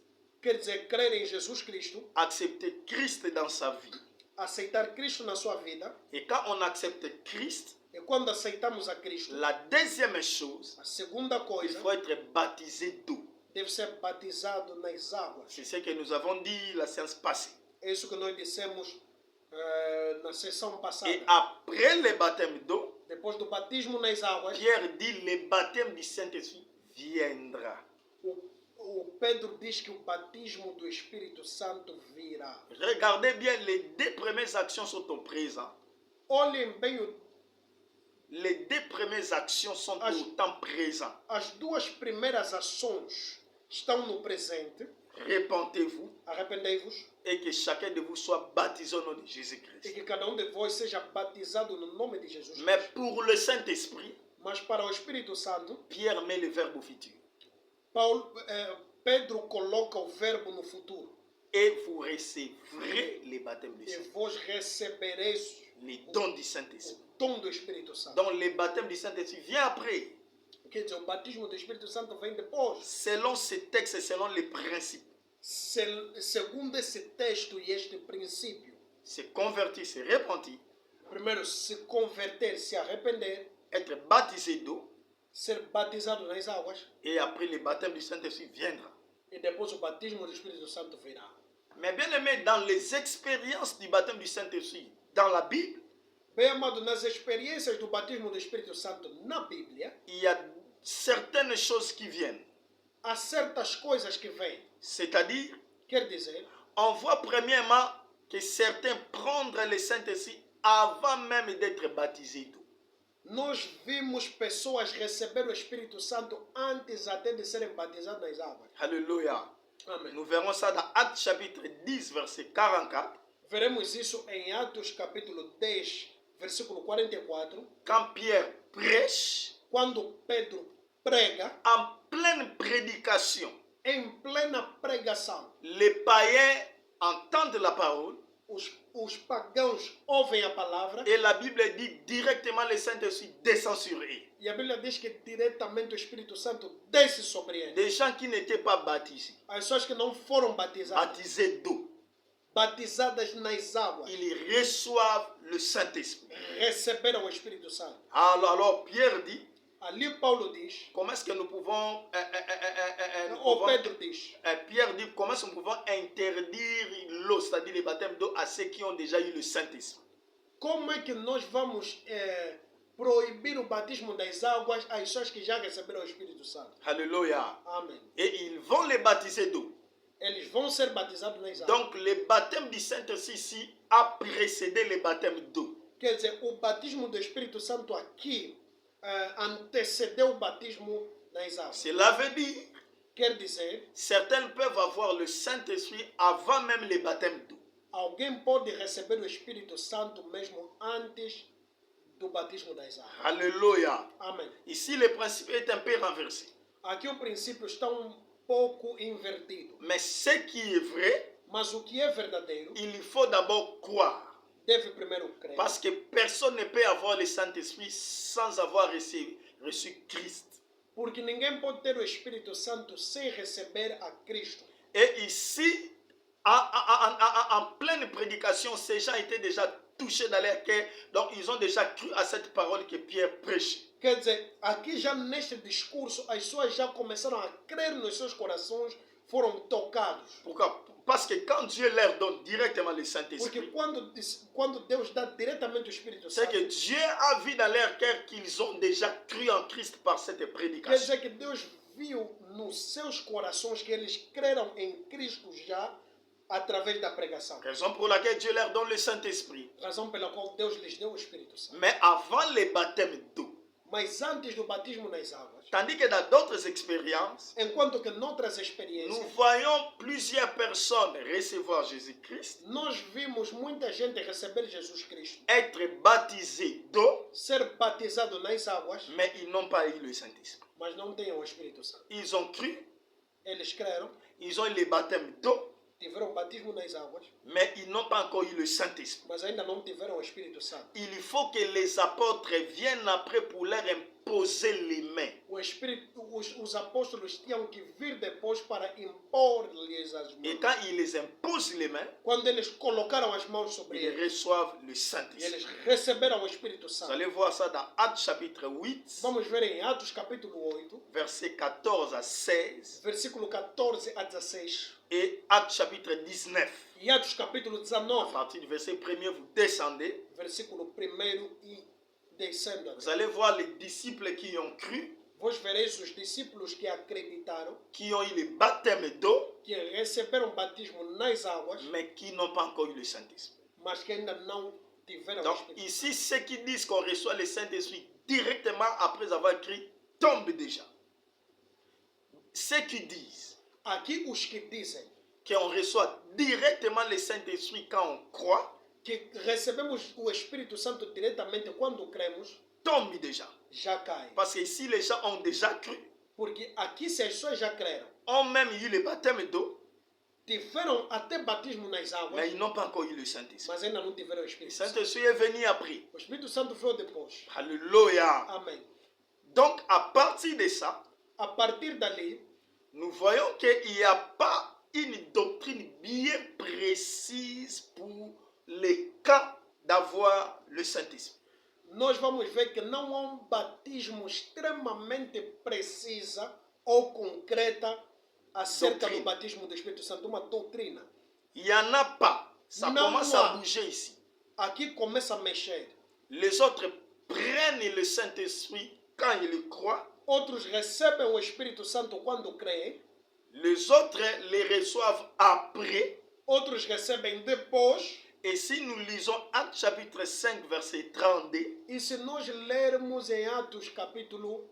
quer dizer, crer em Jesus Cristo, accepter Christ dans sa vie. aceitar Cristo na sua vida. Et quand on accepte Christ, E quando aceitamos a Cristo, la deuxième chose, a segunda il coisa, faut être baptisé d'eau. deve ser batizado nas águas. C'est ce que nous avons dit la séance passée. É isso que nós dissemos na sessão passada. Et après le baptême d'eau, Depois do batismo nas águas, Pierre dit le baptême du Saint-Esprit viendra. o Pedro diz que o batismo do Espírito Santo virá. Regardez bien, les deux premières actions sont au présent. Olhem bem, Les deux premières actions sont au temps présent. as duas primeiras ações estão no presente. Repentez-vous Arrependei-vos et que chacun de vous soit baptisé au nom de e Jésus-Christ. que cada de vós seja batizado no nome de Jesus Mais Cristo. pour le Saint-Esprit, Mas para o Espírito Santo, Pierre met le verbe au futur. Pedro coloca o verbo no futuro. Et vous recevrez les baptêmes du E Saint-Esprit, vós recebereis les dons du o Saint-Esprit. dom do Espírito Santo. Donc le baptême du Saint-Esprit vient après. Quer dizer, o batismo do Espírito Santo vem depois. Selon ces textes et selon les principes. Segundo esse texto e este princípio, Se convertir, se repentir, primeiro se converter, se arrepender, être baptisé d'eau, ser batizado nas águas et après le baptême du Saint-Esprit viendra. e depois o batismo do Espírito Santo virá. Mais bien aimé, dans les expériences du baptême du Saint-Esprit, dans la Bible, Bem amado, nas experiências do batismo do Espírito Santo na Bíblia, il y a certaines choses qui viennent. há certas coisas que vêm. C'est-à-dire, Quer dizer, on voit premièrement que certains prennent le Saint-Esprit avant même d'être baptisés d'eau. nós vimos pessoas receber o Espírito Santo antes até de serem batizadas nas águas. Alléluia. Amém. Nous verrons ça dans Actes chapitre 10, verset 44. Veremos isso em Atos capítulo 10, versículo 44, Quand Pierre prêche, quando Pedro prega, en pleine prédication, em plena pregação, les païens entendent la parole os pagãos ouvem a palavra et la Bible dit directement le Saint-Esprit descend sur eux. e a Bíblia diz que diretamente o Espírito Santo desce sobre eles. Des gens qui n'étaient pas baptisés, As pessoas que não foram batizadas, baptisés d'eau, batizadas nas águas, ils reçoivent le Saint-Esprit. receberam o Espírito Santo. Alors Pierre dit, Ali Paulo diz, comment est-ce que nous pouvons... ou Pedro diz, Pierre dit, comment est-ce que nous pouvons interdire l'eau, c'est-à-dire le baptême d'eau, à ceux qui ont déjà eu le Saint-Esprit? como é que nós vamos proibir o batismo das águas às pessoas que já receberam o Espírito Santo? Alléluia. Amém. Et ils vont les baptiser d'eau. Eles vão ser batizados nas águas. Donc le baptême du Saint-Esprit ici a précédé le baptême d'eau. Quer dizer, o batismo do Espírito Santo aqui antecedeu o batismo nas águas. Cela veut dire, Quer dizer, certains peuvent avoir le Saint-Esprit avant même le baptême d'eau. alguém pode receber o Espírito Santo mesmo antes do batismo das águas. Alléluia. Amém. Ici, le principe est un peu renversé. Aqui o princípio está pouco invertido. Mais ce qui est vrai, Mas o que é verdadeiro il faut d'abord croire. deve primeiro crer. Parce que personne ne peut avoir le Saint-Esprit sans avoir reçu Christ. Porque ninguém pode ter o Espírito Santo sem receber a Cristo. Et ici, en pleine prédication, ces gens étaient déjà touchés dans leur cœur. Donc, ils ont déjà cru à cette parole que Pierre prêchait. Quer dizer, aqui já neste discurso, as pessoas já começaram a crer nos seus corações, foram tocados. Pourquoi? Parce que quand Dieu leur donne directement le Porque Saint-Esprit, quando Deus dá diretamente o Espírito c'est Santo, que Dieu a vu dans leur cœur qu'ils ont déjà cru en Christ par cette quer prédication. dizer que Deus viu nos seus corações que eles creram em Cristo já através da pregação. Raison pour laquelle Dieu leur donne le Saint-Esprit. Razão pela qual Deus lhes deu o Espírito Santo. Mais avant le baptême d'eau, Mas antes do batismo nas águas, Tandis que dans d'autres expériences, enquanto que noutras nous experiências, voyons plusieurs personnes recevoir Jésus-Christ, nós vimos muita gente receber Jesus Cristo, être baptisés d'eau, ser batizado nas águas, mais ils n'ont pas eu le Saint-Esprit. mas não têm o Espírito Santo. Ils ont cru, Eles creram, ils ont eu le baptême d'eau, tiveram batismo nas águas, mais ils n'ont pas encore eu le Saint-Esprit. mas ainda não tiveram o Espírito Santo. Il faut que les apôtres viennent après pour leur imposer les mains. Os apóstolos tinham que vir depois para impor-lhes as Et mãos. quand ils les imposent les mains, Quando eles colocaram as mãos sobre ils eles, reçoivent le eles Saint-Esprit. receberam o Espírito Vous Santo. allez voir ça dans Actes chapitre 8, Vamos ver em Atos capítulo 8, versets 14 à 16, versículo 14 a 16, et Actes chapitre 19. e Atos capítulo À 19, partir du verset 1er, vous descendez. versículo 1 e descendo. Vous allez voir les disciples qui ont cru, Vós vereis os discípulos que acreditaram, qui ont eu le baptême d'eau, que receberam batismo nas águas, mais qui n'ont pas encore eu le Saint-Esprit. mas que ainda não tiveram o Donc Espírito. ici, ceux qui disent qu'on reçoit le Saint-Esprit directement après avoir écrit tombent déjà. Ceux qui disent Aqui os que dizem qu'on reçoit directement le Saint-Esprit quand on croit, que recebemos o Espírito Santo diretamente quando cremos, tombent déjà. já caem. Parce que ici, les gens ont déjà cru, Porque aqui se as pessoas já creram, ont même eu le baptême d'eau, tiveram até batismo nas águas, mais ils n'ont pas encore eu le Saint-Esprit. mas ainda não tiveram o Le Espírito Santo. Saint-Esprit est venu après. O Espírito Santo veio depois. Alléluia. Amém. Donc, à partir de ça, A partir dali, nous voyons qu'il n'y a pas une doctrine bien précise pour les cas d'avoir le Saint-Esprit. nós vamos ver que não há um batismo extremamente precisa ou concreta acerca Doutrine. do batismo do Espírito Santo, uma doutrina. Il n'y en a pas. Ça Non, commence moi. à bouger ici. Aqui começa a mexer. Les autres prennent le Saint-Esprit quand ils le croient. Outros recebem o Espírito Santo quando creem, Les autres les reçoivent après. outros recebem depois. Et si nous lisons Actes chapitre 5, verset 32, E se nós lermos em Atos capítulo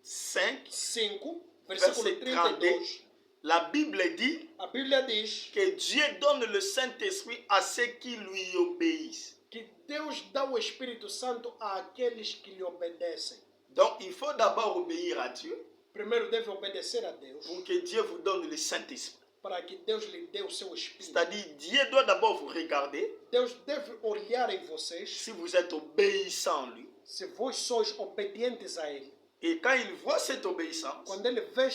5, 5, versículo verset 32, la Bible dit a Bíblia diz que Dieu donne le Saint-Esprit à ceux qui lui obéissent. que Deus dá o Espírito Santo àqueles que lhe obedecem. Donc il faut d'abord obéir à Dieu Primeiro deve obedecer a Deus, pour que Dieu vous donne le Saint-Esprit. para que Deus lhe dê o seu Espírito. C'est-à-dire, Dieu doit d'abord vous regarder Deus deve olhar em vocês, si vous êtes obéissant en lui. se vós sois obedientes a Ele. Et quand il voit cette obéissance, Quando Ele vê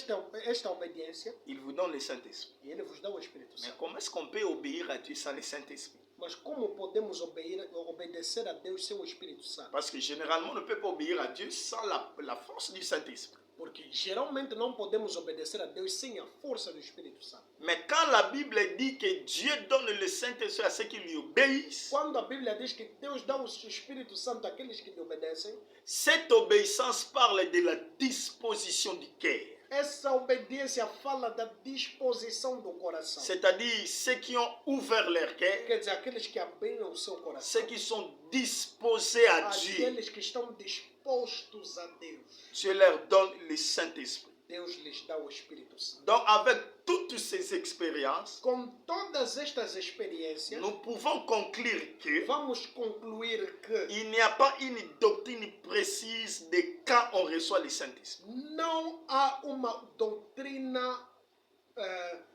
esta obediência, il vous donne le Saint-Esprit. Ele vos dá o Espírito Mais Santo. comment est-ce qu'on peut obéir à Dieu sans le Saint-Esprit? Mas como podemos obedecer a Deus sem o Espírito Santo? Parce que généralement, on ne peut pas obéir à Dieu sans la force du Saint-Esprit. Porque geralmente não podemos obedecer a Deus sem a força do Espírito Santo. Mais quand la Bible dit que Dieu donne le Saint-Esprit à ceux qui lui obéissent, Quando a Bíblia diz que Deus dá o Espírito Santo àqueles que lhe obedecem, cette obéissance parle de la disposition du cœur. essa obediência fala da disposição do coração. C'est-à-dire ceux qui ont ouvert leur cœur, Quer dizer, aqueles que abriram o seu coração, ceux qui sont disposés à Dieu. aqueles que estão dispostos a Deus, Dieu leur donne le Saint-Esprit. Deus lhes dá o Espírito Santo. Donc avec toutes ces expériences, Com todas estas experiências, nous pouvons conclure que vamos concluir que il n'y a pas une doctrine précise de quand on reçoit le Saint-Esprit. não há uma doutrina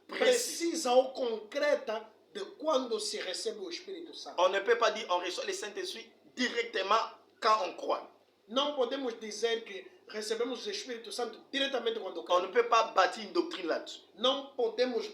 precisa ou concreta de quando se recebe o Espírito Santo. On ne peut pas dire on reçoit le Saint-Esprit directement quand on croit. Não podemos dizer que recebemos o Espírito Santo diretamente quando On ne cremos. peut pas bâtir une doctrine là-dessus. Não podemos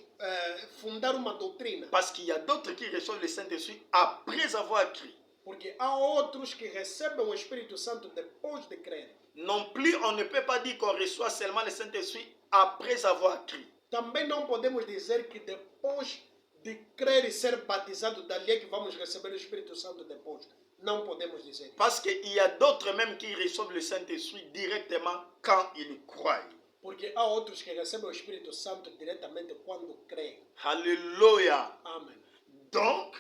fundar uma doutrina, Parce qu'il y a d'autres qui reçoivent le Saint-Esprit après avoir cru. porque há outros que recebem o Espírito Santo depois de crer. Non plus, on ne peut pas dire qu'on reçoit seulement le Saint-Esprit après avoir cru. Também não podemos dizer que depois de crer e ser batizado, dali é que vamos receber o Espírito Santo depois. Não podemos dizer isso. Parce qu'il y a d'autres même qui reçoivent le Saint-Esprit directement quand ils croient. Porque há outros que recebem o Espírito Santo diretamente quando creem. Alléluia. Amém. Donc,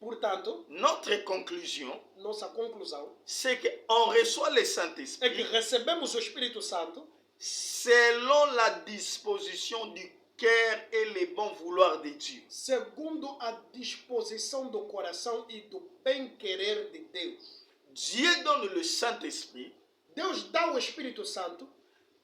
Portanto, notre conclusion, nossa conclusão c'est qu'on reçoit le é que Saint-Esprit recebemos o Espírito Santo selon la disposition du cœur et le bon vouloir de Dieu. segundo a disposição do coração e do bem-querer de Deus. Dieu donne le Saint-Esprit Deus dá o Espírito Santo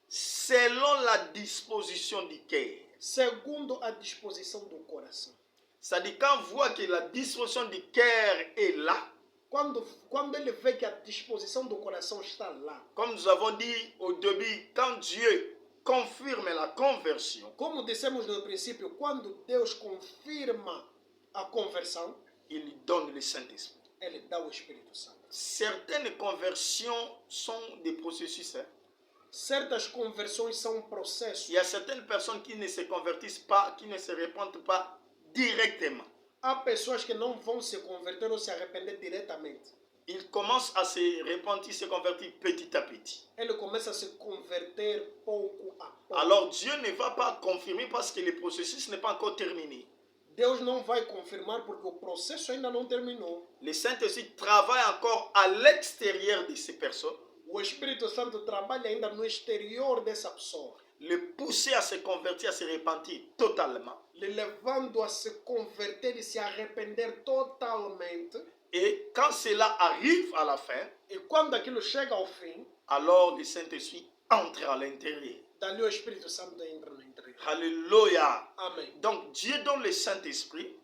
selon la disposition du cœur. segundo a disposição do coração. C'est-à-dire quand on voit que la disposition du cœur est là, Quando ele vê que a disposição do coração está lá, comme nous avons dit au début, quand Dieu confirme la conversion, como dissemos no princípio, quando Deus confirma a conversão, il lui donne le Saint-Esprit. ele dá o Espírito Santo. Certaines conversions sont des processus. Certas conversões são um Il processo. y a certaines personnes qui ne se convertissent pas, qui ne se répandent pas directement. Há pessoas que não vão se converter ou se arrepender diretamente. Ils commencent à se repentir, se convertir petit à petit. Ele começa a se converter pouco a pouco. Alors Dieu ne va pas confirmer parce que le processus n'est pas encore terminé. Deus não vai confirmar porque o processo ainda não terminou. Le Saint-Esprit travaille encore à l'extérieur de ces personnes, O Espírito Santo trabalha ainda no exterior dessa pessoa, le pousser à se convertir, à se repentir totalement. lhe levando a se converter e se arrepender totalmente. Et quand cela arrive à la fin, E quando aquilo chega ao fim, alors le Saint-Esprit entre à l'intérieur. dali o Espírito Santo entra no interior. Alléluia. Amém. Donc Dieu donne le Saint-Esprit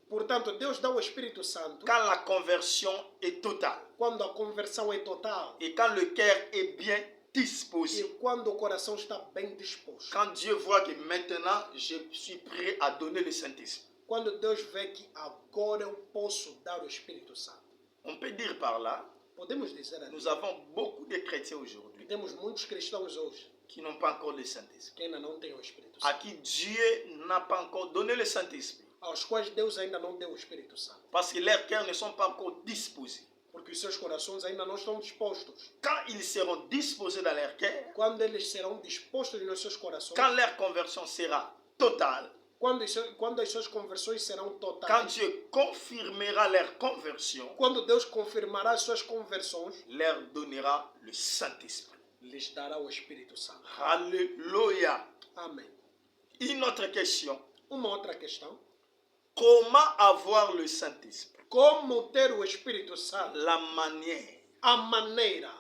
Portanto, Deus dá o Espírito Santo quand la conversion est totale quando a conversão é total et quand le cœur est bien e disposé. quando o coração está bem disposto. Quand Dieu voit que maintenant je suis prêt à donner le Saint-Esprit. Quando Deus vê que agora eu posso dar o Espírito Santo. On peut dire par là, Podemos dizer assim, nous avons beaucoup de chrétiens aujourd'hui temos muitos cristãos hoje qui n'ont pas encore le Saint-Esprit, que ainda não têm o Espírito à Santo, qui Dieu n'a pas encore donné le Saint-Esprit, aos quais Deus ainda não deu o Espírito Santo, parce que leurs cœurs ne sont pas encore disposés. porque os seus corações ainda não estão dispostos. Quand ils seront disposés dans leur cœur, Quando eles serão dispostos nos seus corações, quand leur conversion sera totale, quando as suas conversões serão quand totais, Dieu confirmera leur conversion, quando Deus confirmará as suas conversões, leur donnera le Saint-Esprit. lhes dará o Espírito Santo. Alléluia. Amém. Une autre question. Uma outra questão. Comment avoir le Saint-Esprit? Como ter o Espírito Santo? La manière. A maneira.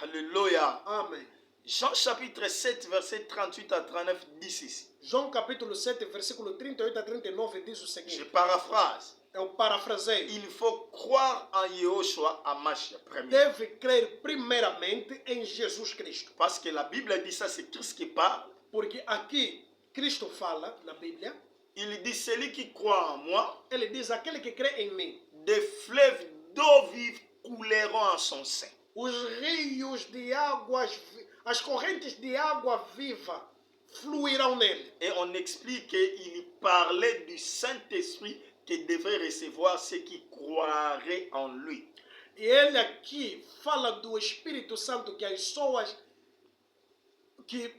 Alléluia. Amém. Jean chapitre 7, verset 38 à 39 dit ceci. João capítulo 7, versículo 38 a 39 diz o Je seguinte. paraphrase. Eu parafraseio. Il faut croire en Yahushua Hamashiach premier. Deve crer primeiramente em Jesus Cristo. Parce que la Bible dit ça, c'est Christ qui parle. Porque aqui Cristo fala na Bíblia. Il dit, celui qui croit en moi, Ele diz, aquele que crê em mim, des fleuves d'eau vive couleront en son sein. os rios de águas, as correntes de água viva fluirão nele. Et on explique qu'il parlait du Saint-Esprit que devraient recevoir ceux qui croiraient en lui. E ele aqui fala do Espírito Santo que as pessoas que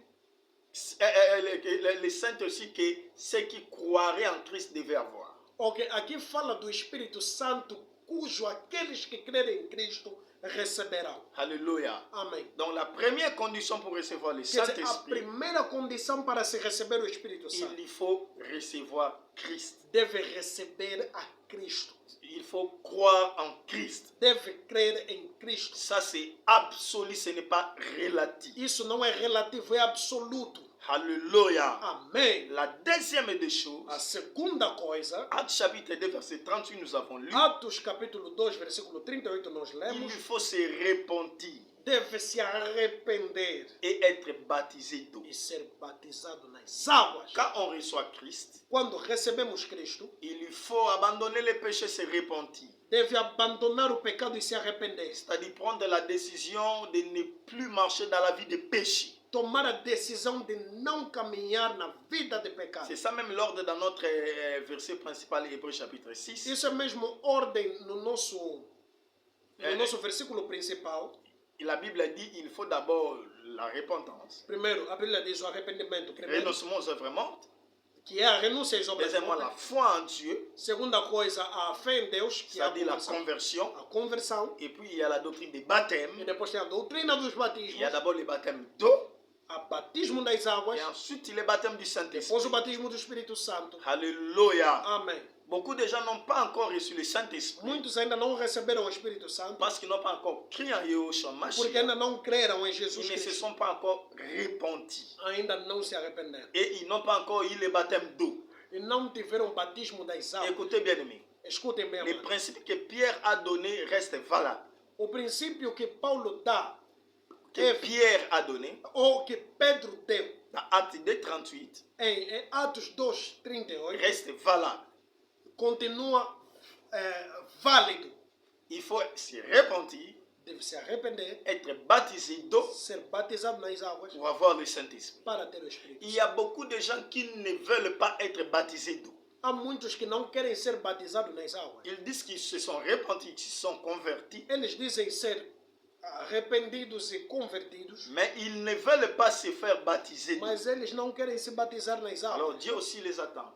Le Saint-Esprit que ceux qui croiraient en Christ devaient avoir. ok, aqui fala do Espírito Santo cujo aqueles que crerem em Cristo receberão. Alléluia. Amém. Donc la première condition pour recevoir le Quer dizer, a Saint-Esprit, primeira condição para se receber o Espírito Santo il faut recevoir Christ. deve receber a Cristo. Il faut croire en Christ. Deve crer em Cristo. Ça c'est absolu, ce n'est pas relatif. Isso não é relativo, é absoluto. Alléluia. Amém. La deuxième des choses, A segunda coisa, Actes chapitre 2, verset 38, nous avons lu, Atos capítulo 2, versículo 38, nós il lemos, faut se repentir deve se arrepender et être baptisé d'eau. e ser batizado nas águas. Quand on reçoit Christ, Quando recebemos Cristo, il faut abandonner les péchés, se repentir. deve abandonar o pecado e se arrepender. C'est-à-dire prendre la décision de ne plus marcher dans la vie de péché. Tomar a decisão de não caminhar na vida de pecado. C'est ça même l'ordre dans notre verset principal, Hébreux chapitre 6. Isso é mesmo ordem no nosso versículo principal. Et la Bible dit il faut d'abord la repentance, Primeiro, a Bíblia diz o arrependimento. Primeiro, renoncement aux œuvres mortes, que é a renúncia às obras. Deuxièmement, la foi en Dieu, Segunda coisa, a fé em Deus, que é a c'est-à-dire la conversion. a conversão. Et puis, il y a la doctrine des baptêmes. E depois tem a doutrina dos Il y batismos. a d'abord le baptême d'eau, A batismo das águas. et ensuite le baptême du Saint-Esprit. Depois o batismo do Espírito Santo. Alléluia. Amém. Beaucoup de gens n'ont pas encore reçu le Saint-Esprit Muitos ainda não receberam o Espírito Santo parce qu'ils n'ont pas encore crié en Yahushua porque ainda Mashiach. não creram em Jesus Ils ne se Cristo. sont pas encore repentis. Ainda não se arrependeram. Et ils n'ont pas encore eu le baptême d'eau. E não tiveram o batismo das águas. Écoutez bien aimés, Escutem bem, les amado. principes que Pierre a donnés restent valables. O princípio que Paulo dá, Que Pierre a donné ou que Pedro deu, dans Actes 2:38 em Atos 2:38, reste valable. continua válido. Il faut se repentir, Deve se arrepender, être baptisé d'eau ser batizado nas águas pour avoir le Saint-Esprit. para ter o Espírito Il Santo. y a beaucoup de gens qui ne veulent pas être baptisés d'eau. Há muitos que não querem ser batizados nas águas. Ils disent qu'ils se sont repentis, qu'ils se sont convertis, Eles dizem ser arrependidos e convertidos, mais ils ne veulent pas se faire baptiser d'eau. mas eles não querem se batizar nas águas. Alors Dieu aussi les attend.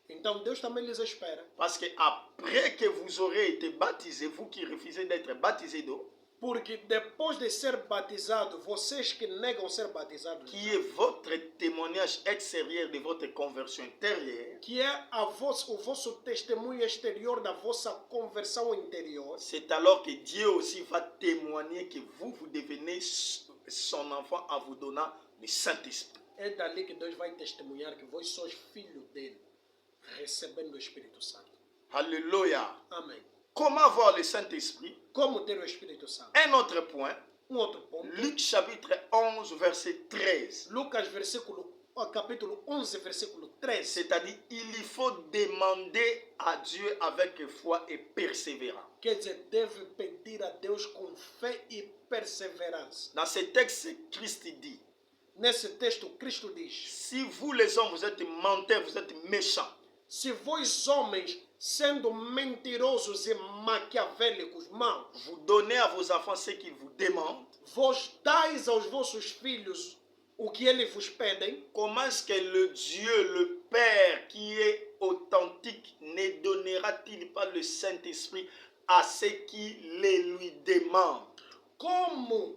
Então Deus também lhes espera. Parce que après que vous aurez été baptisés, vous qui refusez d'être baptisés d'eau, Porque depois de ser batizado, vocês que negam ser batizados, qui est votre témoignage extérieur de votre conversion intérieure, que é o vosso testemunho exterior da vossa conversão interior, c'est alors que Dieu aussi va témoigner que vous devenez son enfant en vous donnant le Saint-Esprit. é dali que Deus vai testemunhar que vós sois filho dele, recebendo o Espírito Santo. Alléluia. Amém. Comment avoir le Saint-Esprit? Como ter o Espírito Santo? Un autre point, Outro ponto. Luc chapitre 11, verset 13. Lucas capítulo 11, versículo 13. C'est-à-dire, il faut demander à Dieu avec foi et persévérance. Quer dizer, deve pedir a Deus com fé e perseverança. Dans ce texte, Christ dit, Nesse texto, Cristo diz: si vous les hommes, vous êtes menteurs, vous êtes méchants, se vós homens, sendo mentirosos e maquiavélicos, maus, vous donnez à vos enfants ce qu'ils vous demandent, vós dais aos vossos filhos o que eles vos pedem, comment est-ce que le Dieu, le Père qui est authentique, ne donnera-t-il pas le Saint-Esprit à ceux qui les lui demandent? como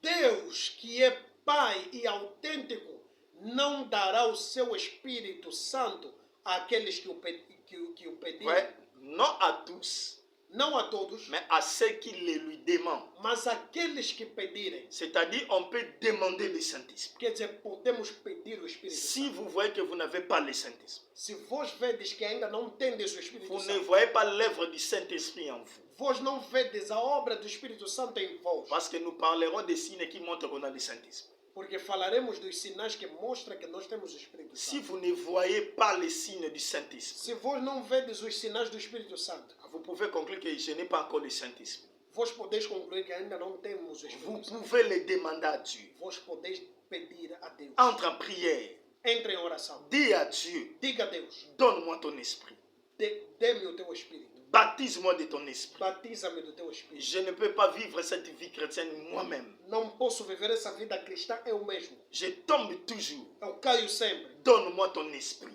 Deus, que é Pai e autêntico, não dará o seu Espírito Santo àqueles que o pedirem? Ouais, non à tous, Não a todos, mais à ceux qui les lui demandent. mas àqueles que pedirem. C'est-à-dire, on peut demander le Saint-Esprit. Quer dizer, podemos pedir o Espírito Si Santo. vous voyez que vous n'avez pas le Saint-Esprit, Se vós vedes que ainda não tendes o Espírito vous ne Santo, voyez pas l'œuvre du Saint-Esprit en vous. vós não vedes a obra do Espírito Santo em vós, Parce que nous parlerons des signes qui montrent qu'on a le Saint-Esprit. porque falaremos dos sinais que mostram que nós temos o Espírito Si Santo. vous ne voyez pas les signes du Saint-Esprit, Se vós não vedes os sinais do Espírito Santo, vous pouvez conclure que je n'ai pas encore le Saint-Esprit. vós podeis concluir que ainda não temos o Vous Espírito Santo. pouvez le demander à Dieu. Vós podeis pedir a Deus. Entre en prière. Entre em oração. Dis à Dieu, Diga a Deus, donne-moi ton esprit. dê-me o teu Espírito. Baptise-moi de ton esprit. Batiza-me do teu Espírito. Je ne peux pas vivre cette vie chrétienne moi-même. Não posso viver essa vida cristã eu mesmo. Je tombe toujours. Eu caio sempre. Donne-moi ton esprit.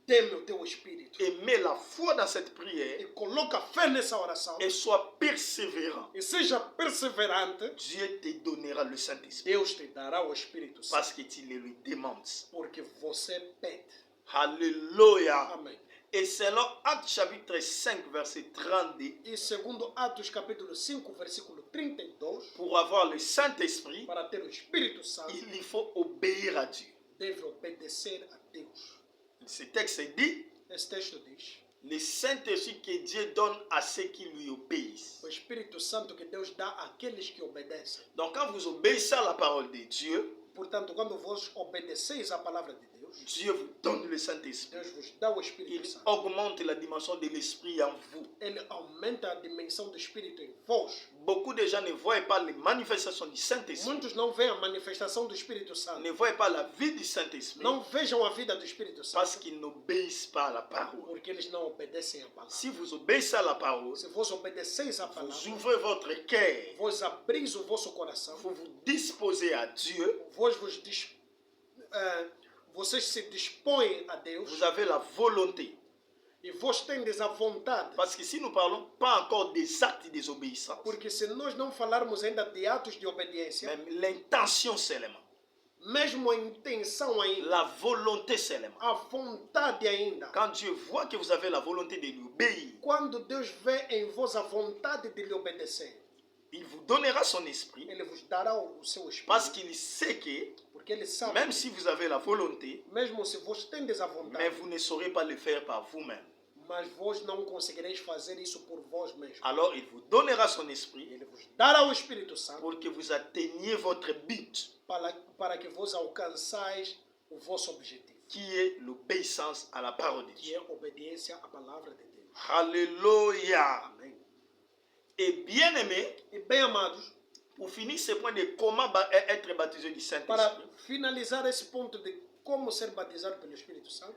Dê-me o teu Espírito. Et mets la foi dans cette prière E coloca fé nessa oração. et sois persévérant. E seja perseverante. Dieu te donnera le Saint-Esprit Deus te dará o Espírito Santo. parce que tu le lui demandes. Porque você pede. Alléluia. Amém. Et selon Actes chapitre 5, verset 32, E segundo Atos capítulo 5, versículo 32, pour avoir le Saint-Esprit, para ter o Espírito Santo, il faut obéir à Dieu. deve obedecer a Deus. Ce texte dit, Esse texto diz: le Saint-Esprit que Dieu donne à ceux qui lui obéissent. o Espírito Santo que Deus dá àqueles que obedecem. Donc quand vous obéissez à la parole de Dieu, Portanto, quando vós obedeceis à palavra de Deus, Dieu vous donne le Saint-Esprit. Deus vos dá o Espírito Il Santo. augmente la dimension de l'esprit en vous. Ele aumenta a dimensão do Espírito em vós. Beaucoup de gens ne voient pas les manifestations du Saint-Esprit, Muitos não veem a manifestação do Espírito Santo. ne voient pas la vie du Saint-Esprit Não vejam a vida do Espírito parce Santo. qu'ils n'obéissent pas à la parole. Porque eles não obedecem à palavra. Si vous obéissez à la parole, Se vós obedeceis à vous palavra, ouvrez votre cœur, vós abris o vosso coração, vous vous disposez à Dieu, vós vocês se dispõem a Deus vous avez la volonté. e vós tendes a vontade. Parce que si nous parlons pas encore des actes de désobéissance, Porque se nós não falarmos ainda de atos de obediência, même l'intention seulement, mesmo a intenção ainda, la volonté seulement. a vontade ainda, Quand Dieu voit que vous avez la volonté de lui obéir, quando Deus vê em vós a vontade de lhe obedecer, il vous donnera son esprit Ele vos dará o seu parce Espírito, qu'il sait que porque Ele sabe, même si vous avez la volonté, mesmo se vós tendes a mais vontade, vous ne saurez pas le faire par vous-même. mas vós não conseguireis fazer isso por vós mesmos. Alors il vous donnera son esprit Ele vos dará o Espírito Santo pour que vous atteigniez votre but, para que vos alcançais o vosso objetivo, qui est l'obéissance à la parole de que Dieu. é obediência à palavra de Deus. Alléluia. Amém. Et bien aimé, E bem amados, pour finir ce point de comment être baptisé du para Saint-Esprit, finalizar esse ponto de como ser batizado pelo Espírito Santo,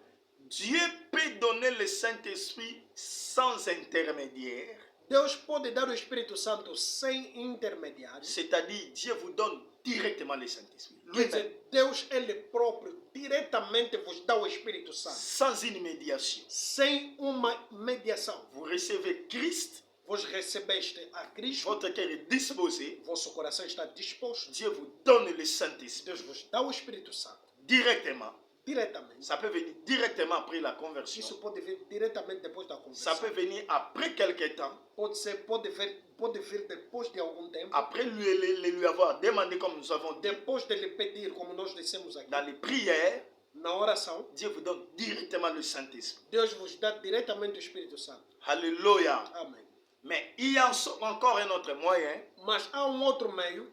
Dieu peut donner le Saint-Esprit sans intermédiaire. Deus pode dar o Espírito Santo sem intermediário. C'est-à-dire, Dieu vous donne directement le Saint-Esprit, Quer lui-même, dizer, Deus Ele próprio diretamente vos dá o Espírito Santo, sans une médiation. sem uma mediação. Vous recevez Christ, Vos recebeste a Cristo, votre cœur est disposé, vosso coração está disposto, Dieu vous donne le Saint-Esprit Deus vos dá o Espírito Santo directement. diretamente. Ça peut venir directement après la conversion. Isso pode vir diretamente depois da Ça peut conversão. venir après quelque temps, Pode vir depois de algum tempo, après lui avoir demandé, comme nous avons dit, depois de lhe pedir, como nós dissemos aqui, dans les prières, na oração, Dieu vous donne directement le Saint-Esprit. Deus vos dá diretamente o Espírito Santo. Alléluia. Amém. Mais il y a encore un autre moyen. Mas há outro meio.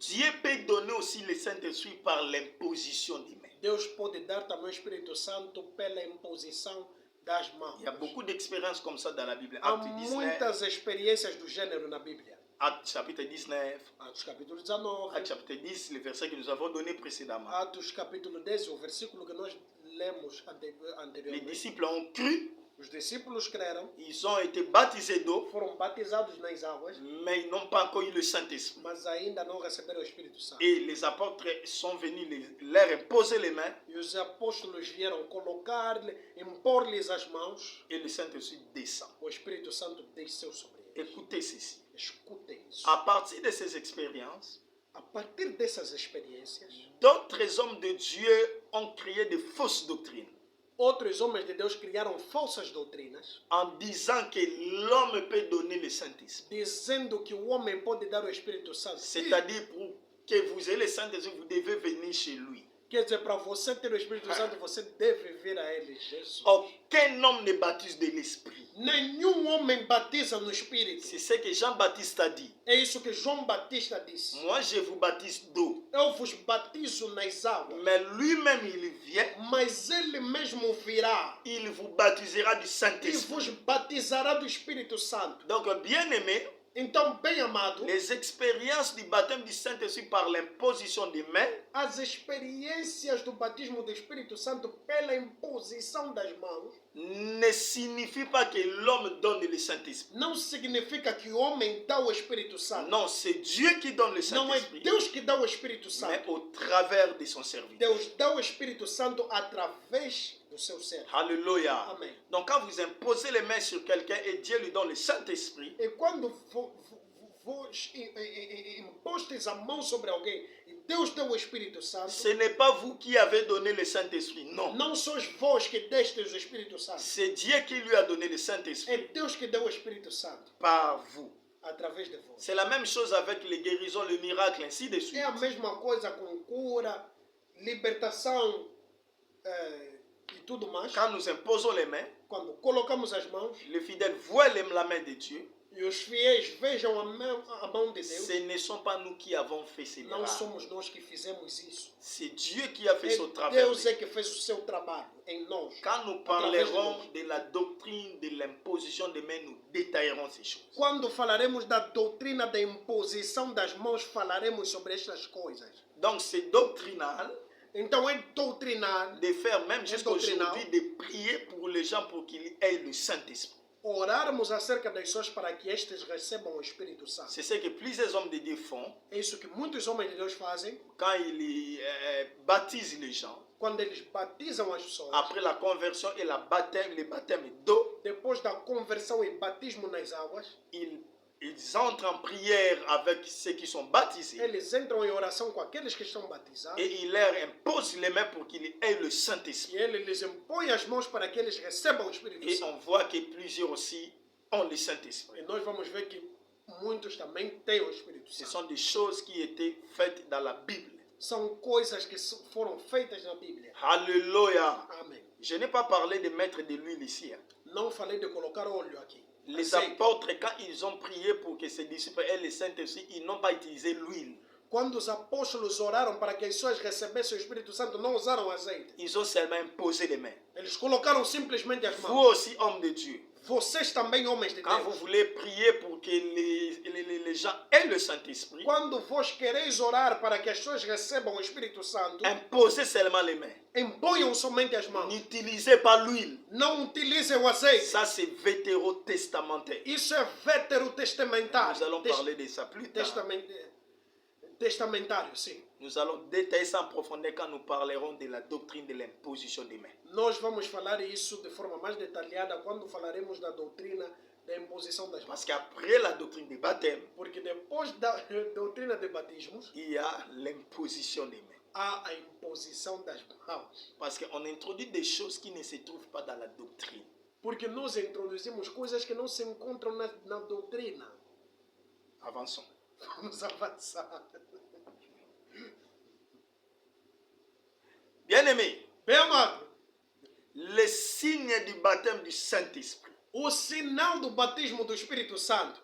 Dieu peut donner aussi le Saint-Esprit par l'imposition des mains. Deus pode dar também o Espírito Santo pela imposição das mãos. Il y a beaucoup d'expériences comme ça dans la Bible. Há Actes 19, muitas experiências do gênero na Bíblia. Actes chapitre 19, Atos capítulo 19, Actes chapitre 10, le verset que nous avons donné précédemment. Atos capítulo 10, o versículo que nós lemos Les anteriormente. disciples ont cru, Os discípulos creram, ils ont été baptisés d'eau, foram batizados nas águas, mais ils n'ont pas encore eu le Saint-Esprit. mas ainda não receberam o Espírito Santo. Et les apôtres sont venus leur imposer les mains E os apóstolos vieram colocar-lhe, impor-lhes as mãos, et le Saint-Esprit descend. o Espírito Santo desceu sobre eles. Écoutez ceci. Escutem isso. À partir de ces expériences, A partir dessas experiências, d'autres hommes de Dieu ont créé de fausses doctrines outros homens de Deus criaram falsas doutrinas, en disant que l'homme peut donner le Saint-Esprit. dizendo que o homem pode dar o Espírito Santo. C'est-à-dire pour que vous ayez le Saint-Esprit, vous devez venir chez lui. Quer dizer, para você ter o Espírito Santo, você deve vir a Ele, Jesus. Aucun homme ne baptise de l'Esprit. Nenhum homem batiza no Espírito. C'est ce que Jean-Baptiste a dit. É isso que João Batista disse. Moi, je vous baptise d'eau. Eu vos batizo nas águas, Mais lui-même, il vient, mas Ele mesmo virá il vous baptisera du e Saint-Esprit. vos batizará do Espírito Santo. Donc, bien aimé, Então, bem amado, les expériences du baptême du Saint-Esprit par l'imposition des mains as experiências do batismo do Espírito Santo pela imposição das mãos ne signifient pas que l'homme donne le Saint-Esprit. não significa que o homem dá o Espírito Santo. Non, c'est Dieu qui donne le Não é Saint-Esprit, Deus que dá o Espírito mais Santo. au travers de son serviteur. Deus dá o Espírito Santo através do seu ser. Alléluia. Amen. Donc quand vous imposez les mains sur quelqu'un et Dieu lui donne le Saint-Esprit, E quando vos impostes a mão sobre alguém e Deus deu o Espírito Santo, ce n'est pas vous qui avez donné le Saint-Esprit, non. não sois vós que destes o Espírito Santo. C'est Dieu qui lui a donné le É Saint-Esprit Deus que deu o Espírito Santo par vous. através de vós. C'est la même chose avec les guérisons, le miracle, ainsi de suite. É a mesma coisa com cura, libertação e tudo mais. Quand nous imposons les mains, Quando colocamos as mãos les fidèles voient la main de Dieu. e os fiéis vejam a mão de Deus, Ce ne sont pas nous qui avons fait ces não miracles. somos nós que fizemos isso. C'est Dieu qui a fait É ça au travers Deus de é nous. que fez o seu trabalho em nós. Quand nous parlerons de la doctrine de l'imposition des mains, nous détaillerons ces choses. Quando falaremos da doutrina da imposição das mãos, falaremos sobre estas coisas. Donc c'est doctrinal Então é doutrinal de faire même jusqu'à doctrinal. aujourd'hui de prier pour les gens pour qu'ils aient le Saint-Esprit. orarmos acerca das pessoas para que estes recebam o Espírito Santo. C'est ce que plusieurs hommes de Dieu font É isso que muitos homens de Deus fazem quand ils baptisent les gens. quando eles batizam as pessoas, après la conversion et le baptême d'eau, depois da conversão e batismo nas águas, ils entrent en prière avec ceux qui sont baptisés eles entram em oração com aqueles que estão batizados et ils leur imposent les mains pour qu'ils aient le Saint-Esprit. e ele lhes impõe as mãos para que eles recebam o Espírito Et Santo. on voit que plusieurs aussi ont le Saint-Esprit. E nós vamos ver que muitos também têm o Espírito Ce Santo. sont des choses qui étaient faites dans la Bible. São coisas que foram feitas na Bíblia. Alléluia. Amém. Je n'ai pas parlé de mettre de l'huile ici. Não falei de colocar óleo aqui. Les Azeite. apôtres, quand ils ont prié pour que ces disciples aient le Saint-Esprit, ils n'ont pas utilisé l'huile. Quando os apóstolos oraram para que as pessoas recebessem o Espírito Santo, não usaram azeite. Ils ont seulement imposé les mains. Eles colocaram simplesmente as Vous mãos. aussi, hommes de Dieu, Vocês também, homens de quand vous Deus, voulez prier pour que les gens aient le Saint-Esprit, quando vós quereis orar para que as pessoas recebam o Espírito Santo, imposez seulement les mains. imponham somente as mãos. N'utilisez pas l'huile. Não utilizem o azeite. Ça, c'est vétérotestamentaire. Isso é veterotestamentário. Nous allons parler de ça plus tard. Testamentário, sim. Nous allons détailler ça en profondeur quand nous parlerons de la doctrine de l'imposition des mains. Nós vamos falar isso de forma mais detalhada quando falaremos da doutrina da imposição das mãos. Parce qu'après la doctrine des baptêmes, Porque depois da doutrina de batismos, il y a l'imposition des mains. há a imposição das mãos. Parce qu'on introduit des choses qui ne se trouvent pas dans la doctrine. Porque nós introduzimos coisas que não se encontram na doutrina. Avançons. Vamos avançar. Bien-aimés, Bem amado, les signes du baptême du Saint-Esprit. o sinal do batismo do Espírito Santo.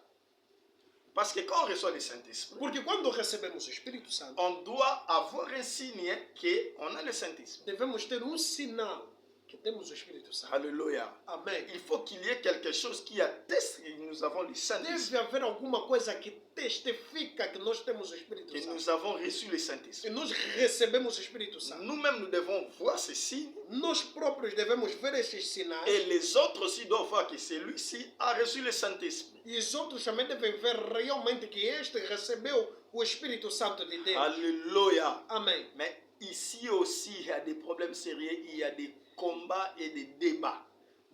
Parce que quand on reçoit le Saint-Esprit, Porque quando recebemos o Espírito Santo, on doit avoir un signe qu'on a le Saint-Esprit. devemos ter um sinal que temos o Espírito Santo. Alléluia. Amém. Il faut qu'il y ait quelque chose qui atteste que nous avons le Saint-Esprit, Deve haver alguma coisa que testifica que nós temos o Espírito que Santo. nous avons reçu le E Saint-Esprit. nós recebemos o Espírito Santo. Nous-mêmes, nous devons voir ces signes Nós próprios devemos ver esses sinais. et les autres aussi doivent voir que celui-ci a reçu le Saint-Esprit. E os outros também devem ver realmente que este recebeu o Espírito Santo de Deus. Alléluia. Amém. Mais ici aussi, il y a des problèmes sérieux, il y a des combats et des débats.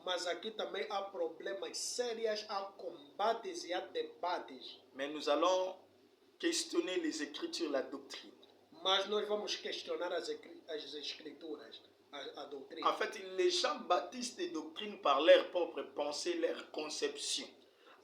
Mas aqui também há problemas sérios, há combates e há debates. Mais nous allons questionner les Écritures, la doctrine. Mas nós vamos questionar as escrituras, a doutrina. En fait, les gens bâtissent des doctrines par leur propre pensée, leur conception.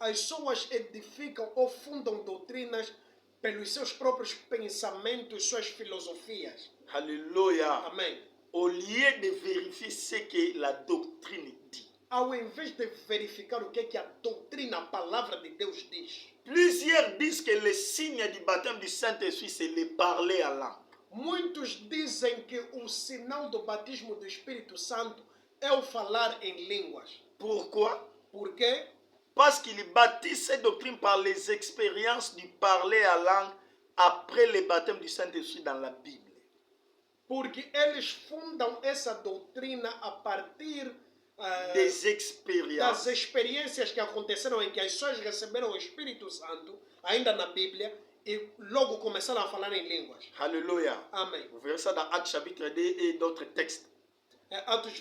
As pessoas edificam ou fundam doutrinas pelos seus próprios pensamentos, suas filosofias. Alléluia. Amém. Au lieu de vérifier ce que la doctrine dit. Ao invés de verificar o que a doutrina, a palavra de Deus diz. Plusieurs disent que le signe du baptême du Saint-Esprit, c'est le parler en langue. Muitos dizem que o sinal do batismo do Espírito Santo é o falar em línguas. Pourquoi? Por quê? Parce qu'ils bâtissent cette doctrine par les expériences du parler en langue après le baptême du Saint-Esprit dans la Bible. Porque eles fundam essa doutrina a partir Des expériences. das experiências que aconteceram em que as pessoas receberam o Espírito Santo, ainda na Bíblia, e logo começaram a falar em línguas. Alléluia. Amém. Vous verrez ça dans Actes chapitre 2 et d'autres textes. Atos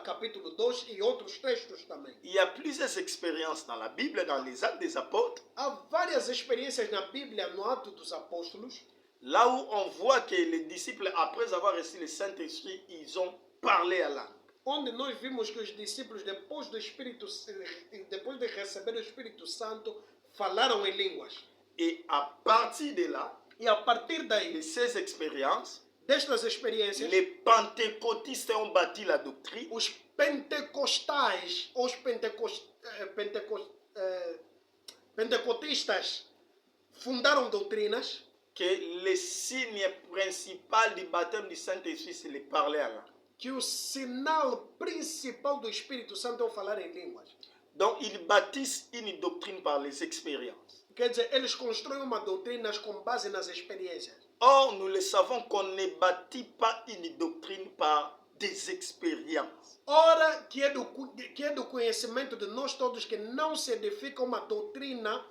capítulo 2 e outros textos também. Il y a plusieurs expériences dans la Bible, dans les actes des apôtres, Há várias experiências na Bíblia, no Ato dos Apóstolos, là où on voit que les disciples, après avoir reçu le Saint-Esprit, ils ont parlé à langue. onde nós vimos que os discípulos, depois de receber o Espírito Santo, falaram em línguas. Et à partir de là, E a partir de daí, ces expériences, destas experiências, les pentecôtistes ont bâti la doctrine os pentecostais, pentecotistas fundaram doutrinas que le signe principal du baptême du Saint-Esprit, c'est le parler à langue. que o sinal principal do Espírito Santo é o falar em línguas. Donc, ils bâtissent une doctrine par les expériences. Quer dizer, eles constroem uma doutrina com base nas experiências. Or, nous le savons qu'on ne bâtit pas une doctrine par des expériences. Ora, que é do conhecimento de nós todos que não se edifica uma doutrina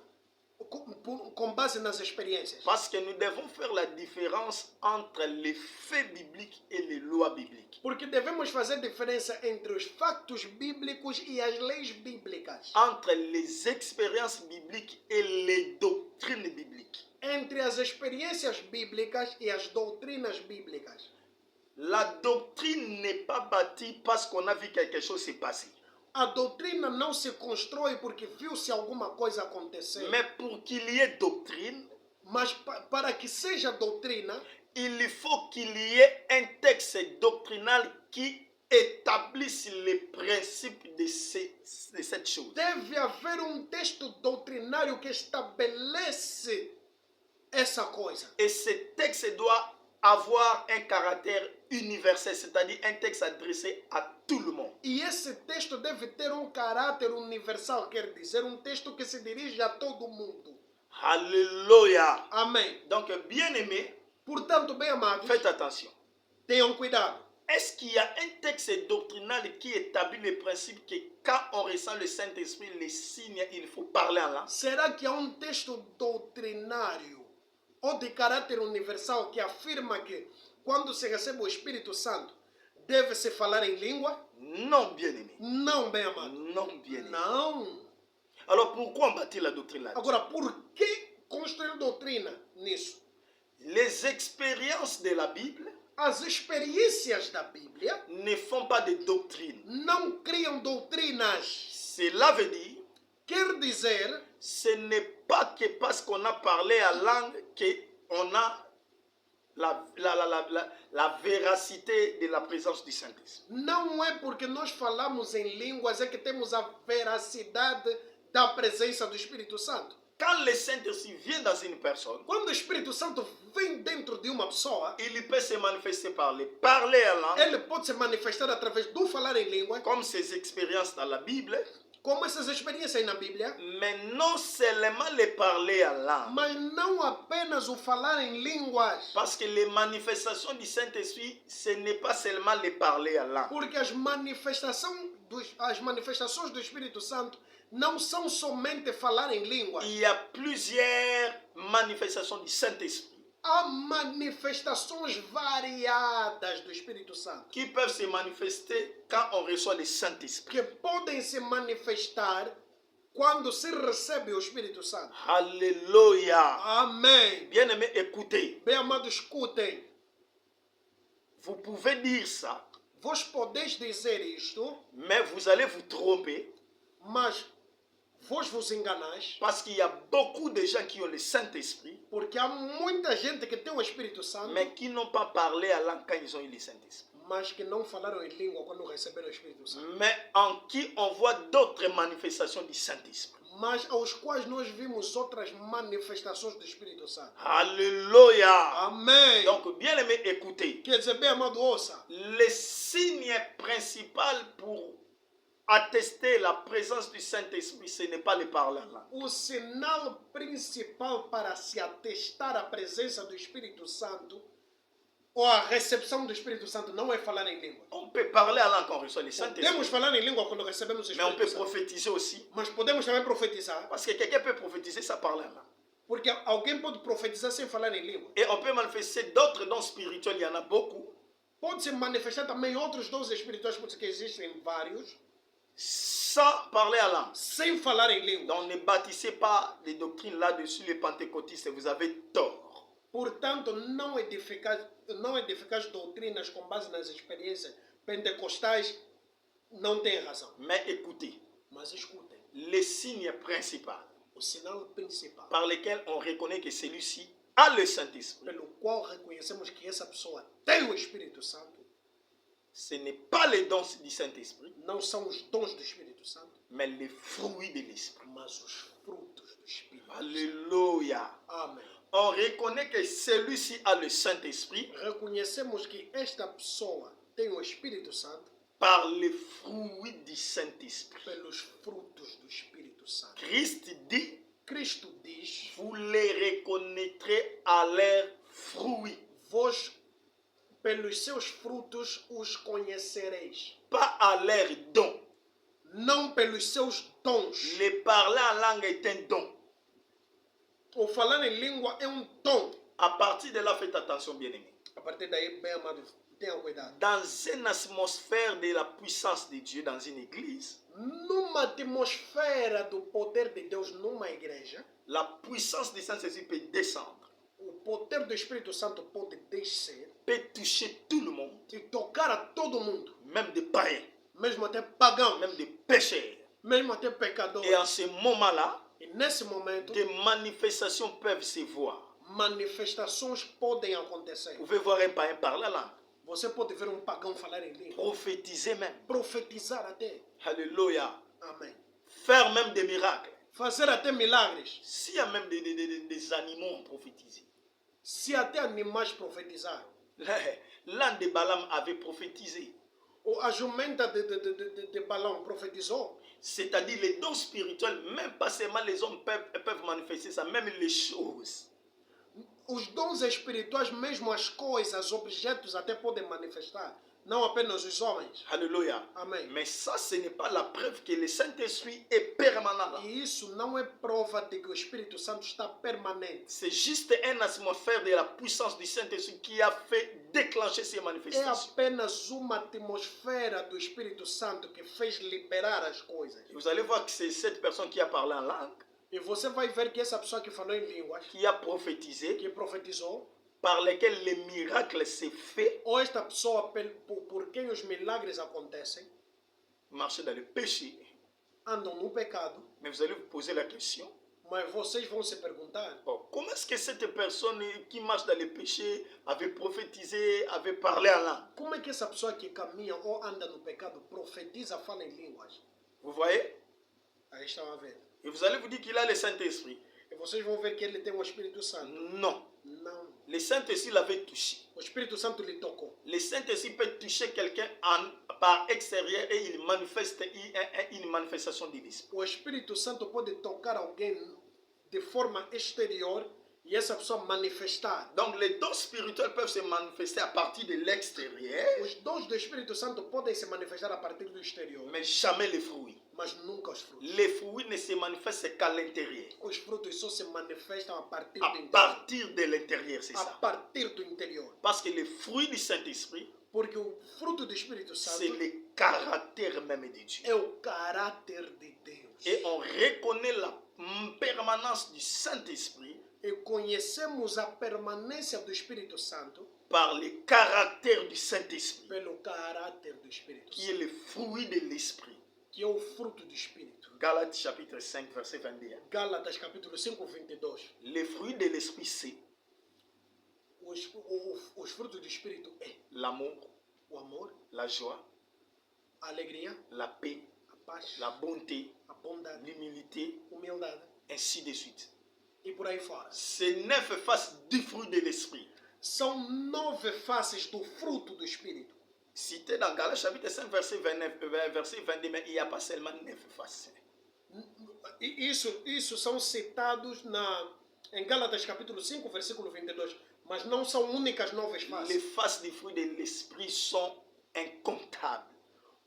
com base nas experiências. Parce que nous devons faire la différence entre les faits bibliques et les lois bibliques. Porque devemos fazer diferença entre os factos bíblicos e as leis bíblicas. Entre les expériences bibliques et les doctrines bibliques. Entre as experiências bíblicas e as doutrinas bíblicas. La doctrine n'est pas bâtie parce qu'on a vu quelque chose se passer. A doutrina não se constrói porque viu-se alguma coisa acontecer. Mais pour qu'il y ait doctrine, Mas para que seja doutrina, il faut qu'il y ait un texte doctrinal qui établisse les principes de cette chose. deve haver texto doutrinário que estabelece essa coisa. Et ce texte doit avoir un caractère universel, c'est-à-dire un texte adressé à tout le monde. E esse texto deve ter caráter universal, quer dizer, texto que se dirige a todo mundo. Alléluia. Amém. Donc, bien-aimés, Portanto, bem amados, faites attention. tenham cuidado. Est-ce qu'il y a un texte doctrinal qui établit le principe que quand on ressent le Saint-Esprit, les signes, il faut parler en langue? Será que há texto doutrinário ou de caráter universal que afirma que quando se recebe o Espírito Santo deve-se falar em língua? Non, bien-aimé. Não, bem amado. Non, bien-aimé. Não. Alors, pourquoi on bâtit la doctrine là-dessus? Agora, por que construir doutrina nisso? Les expériences de la Bible As experiências da Bíblia ne font pas de doctrine. não criam doutrinas. Cela veut dire, Quer dizer, ce n'est pas que parce qu'on a parlé en langue qu'on a la véracité de la présence du Saint-Esprit. não é porque nós falamos em línguas é que temos a veracidade da presença do Espírito Santo. Quand le Saint-Esprit vient dans une personne, Quando o Espírito Santo vem dentro de uma pessoa, il peut se manifester par le parler en langue, ele pode se manifestar através do falar em língua, comme ses expériences dans la Bible, como essas experiências na Bíblia, mais non seulement le parler en langue. mas não apenas o falar em línguas. Parce que les manifestations du Saint-Esprit, ce n'est pas seulement le parler en langue. Porque as manifestações do Espírito Santo não são somente falar em línguas. Il y a plusieurs manifestations du Saint-Esprit Há manifestações variadas do Espírito Santo qui peuvent se manifester quand on reçoit le Saint-Esprit. que podem se manifestar quando se recebe o Espírito Santo. Alléluia. Amém. Bien-aimés, écoutez, Bem amados, escutem. vous pouvez dire ça, Vós podeis dizer isto, mais vous allez vous tromper mas vós vos enganais, parce qu'il y a beaucoup de gens qui ont le Saint-Esprit, porque há muita gente que tem o Espírito Santo, mais qui n'ont pas parlé en langue quand ils ont eu le Saint-Esprit. mas que não falaram em língua quando receberam o Espírito Santo. Mais en qui on voit d'autres manifestations du Saint-Esprit. Mas aos quais nós vimos outras manifestações do Espírito Santo. Alléluia. Amém. Donc, bien aimé, écoutez. Quer dizer, bem amado, ouça. Le signe principal pour attester la présence du Saint-Esprit, ce n'est pas le parler en langue. O sinal principal para se atestar a presença do Espírito Santo ou a recepção do Espírito Santo não é falar em língua. On peut parler en langue quand on reçoit le Podemos Saint-Esprit, falar em língua quando recebemos o mais on peut Espírito Santo. prophétiser aussi. Mas podemos também profetizar. Parce que quelqu'un peut prophétiser sans parler en langue. Porque alguém pode profetizar sem falar em língua. Et on peut manifester d'autres dons spirituels, il y en a beaucoup, Pode se manifestar também outros dons espirituais, porque existem vários, sans parler en langue. sem falar em língua. Donc ne bâtissez pas les doctrines là-dessus, les pentecôtistes, vous avez tort. Portanto, não edificais doutrinas com base nas experiências pentecostais, não tem razão. Mais écoutez, Mas escutem, le signe principal o sinal principal par lequel on reconnaît que celui-ci a le Saint-Esprit, pelo qual reconhecemos que essa pessoa tem o Espírito Santo, ce n'est pas les dons du Saint-Esprit, não são os dons do Espírito Santo, mais les fruits de l'Esprit. mas os frutos do Espírito. Alléluia. Amém. On reconnaît que celui-ci a le Saint-Esprit Reconhecemos que esta pessoa tem o Espírito Santo par les fruits du Saint-Esprit. pelos frutos do Espírito Santo. Christ dit, Cristo diz: vous les reconnaîtrez à leurs fruits. vós, pelos seus frutos, os conhecereis. Pas à leurs dons. Não pelos seus dons. Le parler en langue est un don. O falar em língua é um dom. À partir de là, faites attention, bien-aimés. A partir daí, bem amado, tenha cuidado. Dans une atmosphère de la puissance de Dieu dans une église, Numa atmosfera do poder de Deus numa igreja, la puissance du Saint-Esprit peut descendre, o poder do Espírito Santo pode descer peut toucher tout le monde, e tocar a todo mundo, même des païens, mesmo até pagãos, même des pécheurs. mesmo até pecadores. Et en ce moment-là, E nesse momento, des manifestations peuvent se voir. manifestações podem Vous acontecer. pouvez voir un païen parler la langue, Você pode ver um pagão falar em língua, prophétiser même. profetizar até. Alléluia. Amém. Faire même des miracles. Fazer até milagres. S'il y a même des animaux prophétisés. Se até animais profetizaram. L'âne de Balaam avait prophétisé. Ou a jumenta de Balão profetizou. C'est-à-dire les dons spirituels, même pas seulement les hommes peuvent manifester ça, même les choses. Os dons espirituais, mesmo as coisas, objetos, até podem manifestar. Não apenas os homens. Alléluia. Amém. Mais ça, ce n'est pas la preuve que le Saint-Esprit est permanent là. E isso não é prova de que o Espírito Santo está permanente. C'est juste une atmosphère de la puissance du Saint-Esprit qui a fait déclencher ces É manifestations. apenas uma atmosfera do Espírito Santo que fez liberar as coisas. Et vous allez voir que c'est cette personne qui a parlé en langue, E você vai ver que essa pessoa que falou em línguas, qui a prophétisé, que profetizou, par lesquels les miracles s'est fait, ou esta pessoa por quem os milagres acontecem, marchait dans le péché. andam no pecado, Mais vous allez vous poser la question, mas vocês vão se perguntar, bon, comment est-ce que cette personne qui marche dans le péché avait prophétisé, avait parlé en langue? como é que essa pessoa que caminha ou anda no pecado profetiza, fala em línguas? Vous voyez? Aí estão a ver. Et vous allez vous dire qu'il a le Saint-Esprit. E vocês vão ver que ele tem o Espírito Santo. Non. Não. Le Saint-Esprit l'avait touché. O Espírito Santo lhe tocou. Le Saint-Esprit peut toucher quelqu'un par extérieur et il manifeste une manifestation de l'Esprit. O Espírito Santo pode tocar alguém de forma exterior e essa pessoa manifestar. Donc les dons spirituels peuvent se manifester à partir de l'extérieur, Os dons do Espírito Santo podem se manifestar a partir do exterior, mais jamais les fruits. mas nunca os frutos. Les fruits ne se manifestent qu'à l'intérieur. Os frutos só se manifestam a partir À do interior. partir de l'intérieur, c'est A ça. partir do interior. Parce que les fruits du Saint-Esprit, Porque o fruto do Espírito c'est Santo le caractère même de Dieu. é o caráter de Deus. Et on reconnaît la permanence du Saint-Esprit E conhecemos a permanência do Espírito Santo par le caractère du Saint-Esprit, pelo caráter do Espírito qui est Santo, le fruit de l'Esprit. que é o fruto do Espírito. Galates chapitre 5, verset 21. Gálatas capítulo 5, 22. Le fruit de l'Esprit, c'est Os frutos do Espírito é l'amour, o amor, la joie, a alegria, la paix, a paz, la bonté, a bondade, l'humilité, humildade ainsi de suite. e por aí fora. Ces 9 faces du fruit de l'Esprit. São 9 faces do fruto do Espírito. Cité dans Galates chapitre 5, verset 29, verset 22, mais il n'y a pas seulement 9 faces. E isso são citados em Gálatas capítulo 5, versículo 22. Mas não são únicas 9 Les faces. faces du fruit de l'Esprit sont incomptables.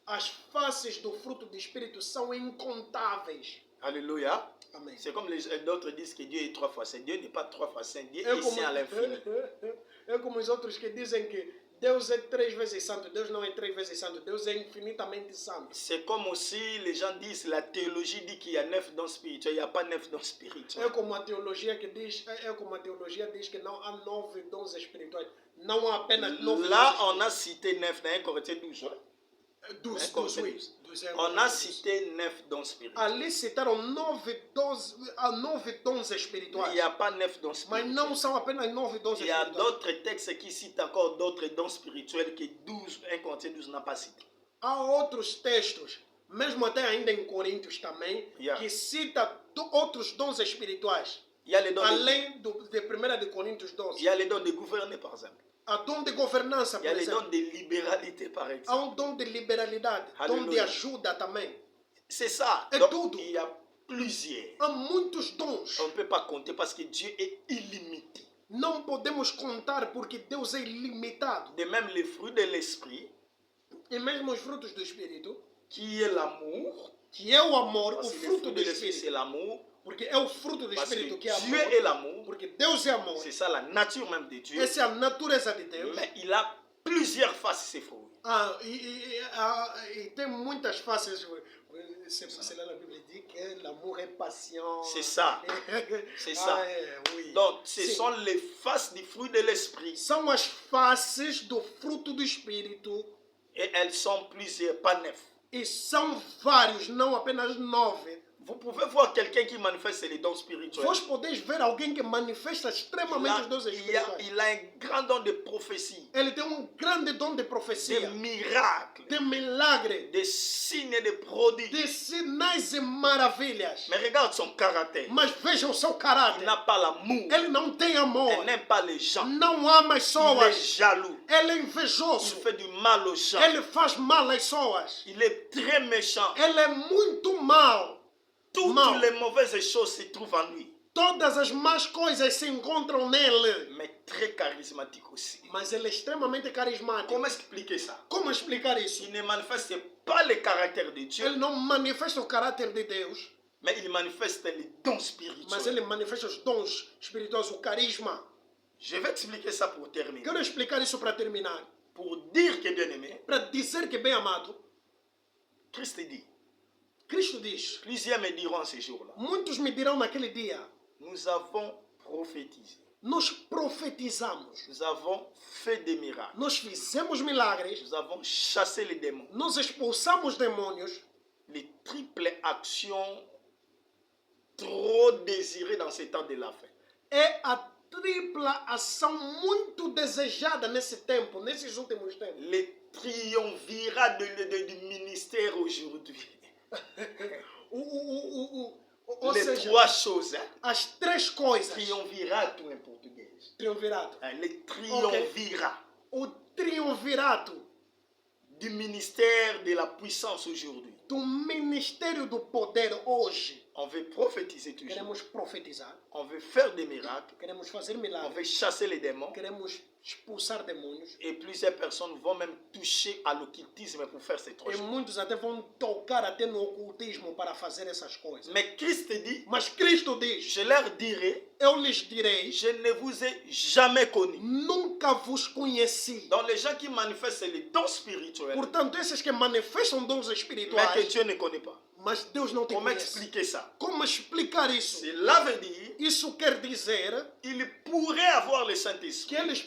As faces do fruto do Espírito são incontáveis. Alléluia. Amém. C'est comme d'autres disent que Dieu est 3 fois saint. Dieu n'est pas 3 fois saint. Dieu É est saint à l'infini. como os outros que dizem que Deus é 3 vezes santo. Deus não é 3 vezes santo. Deus é infinitamente santo. C'est comme aussi les gens disent, la théologie dit qu'il y a 9 dons spirituels. Il n'y a pas 9 dons spirituels. É como a teologia diz que não há 9 dons espirituais. Não há apenas 9 Là, dons on a cité 9 dans 1 Corinthiens 12. Hein? 12, Corinthiens 12, 12. 12 é On a 12. cité 9 dons spirituels. Ali citaram 9 dons Il espirituais. n'y a pas 9 dons Mas spirituels. não são apenas 9 dons Il y a espirituais. d'autres textes qui citent encore d'autres dons spirituels que 1 Corinthiens 12 n'a pas cité. Há outros textos, mesmo até ainda em Coríntios também, Yeah. que cita outros dons espirituais. Il y a les dons, Além de 1 de Coríntios 12. il y a les dons de gouverner, par exemple. Há dom de governança, Il por y a les exemplo. dons de libéralité, par Há exemple. um dom de liberalidade, dom de Aleluia. ajuda também. C'est ça. Et Donc, tout. il y a plusieurs. Há muitos dons. On ne peut pas compter parce que Dieu est illimité. Não podemos contar porque Deus é ilimitado. De même, les fruits de l'esprit, E mesmo os frutos do Espírito, qui est l'amour, que é o amor, o parce que le fruto fruit do de l'esprit, c'est Espírito. l'amour, Porque é o fruto do Parce Espírito que que é Dieu amor. est l'amour. Porque Deus é amor. C'est ça la nature même de Dieu. Essa é a natureza de Deus. Mais il a plusieurs faces, ses fruits. E tem muitas faces. C'est là la Bible dit que l'amour est patient. C'est ça. C'est ça. Oui. Donc, ce Sim. sont les faces du fruit de l'esprit. São as faces do fruto do Espírito. Et elles sont plusieurs, pas neuf. E são vários, não apenas 9. Vous pouvez voir quelqu'un qui manifeste les dons spirituels. Vós podeis ver alguém que manifesta extremamente os dons espirituais. Il a un grand don de prophétie, Ele tem grande dom de de profecia, miracles, de milagre, de signes et de prodiges. de sinais e maravilhas. Mais regarde son caractère. Mas vejam o seu Il caráter. n'a pas l'amour. Ele não tem amor. Elle n'aime pas les gens. Não ama as Il est pessoas. jaloux. Ele é Il invejoso. fait du mal aux gens. Ele faz mal às pessoas. Il est très méchant. Ele é muito mal. Toutes les mauvaises choses se trouvent en lui. Todas as más coisas se encontram nele. Mais très charismatique aussi. Mas ele é extremamente carismático. Comment expliquer ça? Como explicar isso? Il ne manifeste pas le caractère de Dieu, Ele não manifesta o caráter de Deus, mais il manifeste les dons mas spirituels. ele manifesta os dons espirituais, o carisma. Je vais expliquer ça pour terminer. Quero explicar isso para terminar. Pour dire que, bien aimé, Para dizer que, bem amado, Christ dit, Cristo diz: plusieurs me diront ces jours-là, muitos me dirão naquele dia, nous avons prophétisé, nós profetizamos, nous avons fait des miracles, nós fizemos milagres, nous avons chassé les démons. nós expulsamos demônios, Les triples actions trop désirées dans ces temps de la fin. é a tripla ação muito desejada nesse tempo, nesses últimos tempos. Les triumvirats du ministère aujourd'hui. Ou Les seja, trois choses, hein? as três coisas. Triumvirat em português. Triunvirato. Les triumvirats O triunvirato du ministère de la puissance aujourd'hui. do ministério do poder hoje. On veut prophétiser toujours. Queremos profetizar, On veut faire des miracles. queremos fazer On milagres, veut chasser les démons. queremos expulsar demônios. Et plusieurs personnes vont même toucher à l'occultisme pour faire ces trois E choses. muitos até vão tocar até no ocultismo para fazer essas coisas. Mais Christ dit, Mas Cristo diz: je leur dirai, eu lhes direi, je ne vous ai jamais connus. nunca vos conheci. Donc les gens qui manifestent les dons spirituels, Portanto, esses que manifestam dons mais que espirituais, Dieu ne connaît pas. mas Deus não te Comment conhece. expliquer ça? Como explicar isso? Cela veut dire, Isso quer dizer ils pourraient avoir le que Saint-Esprit. eles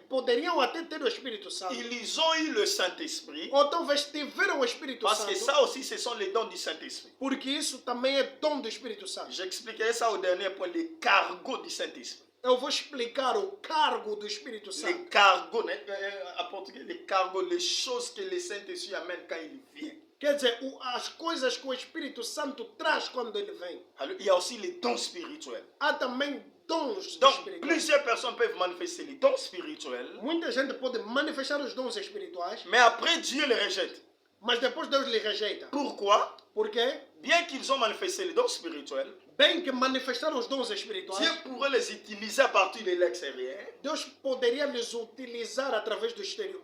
poderiam até ter o Espírito Santo. Ils ont eu le Saint-Esprit. Ou talvez tiveram o Espírito Parce que Santo. ça aussi, ce sont les dons du Saint-Esprit. Porque isso também é dom do Espírito Santo. J'expliquerai ça au dernier point, les cargos du Saint-Esprit. Eu vou explicar o cargo do Espírito Les Santo. cargos, en portugais, les cargos, les choses que le Saint-Esprit amène quand il vient. Quer dizer, as coisas que o Espírito Santo traz quando ele vem. Alors, il y a aussi les dons spirituels. Há também dons Donc, espirituais. plusieurs personnes peuvent manifester les dons spirituels, Muita gente pode manifestar os dons espirituais, mais après, Dieu les rejette. mas depois Deus lhe rejeita. Pourquoi? Porque, Bien qu'ils ont manifesté les dons spirituels, bem que manifestaram os dons espirituais, Dieu pourrait les utiliser à partir de l'extérieur, Deus poderia lhes utilizar através do exterior,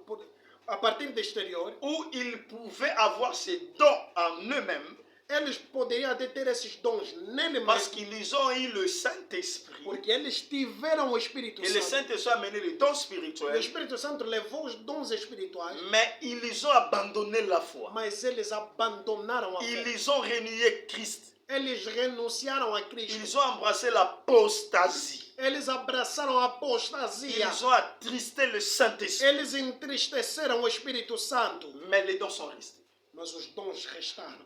a partir do exterior. où ils pouvaient avoir ces dons en eux-mêmes, Eles poderiam até ter esses dons nele parce mesmo, qu'ils ont eu le Saint-Esprit. porque eles tiveram o Espírito Et le Santo. Saint-Esprit a amené les dons O spirituels, Espírito Santo levou os dons espirituais, mais ils ont abandonné la foi. mas eles abandonaram a fé. Ils ont renié Christ. Eles renunciaram a Cristo. Ils ont embrassé l'apostasie. Eles abraçaram a apostasia. Ils ont attristé le Saint-Esprit. Eles entristeceram o Espírito Santo. Mais les dons sont restés. Mas os dons restaram.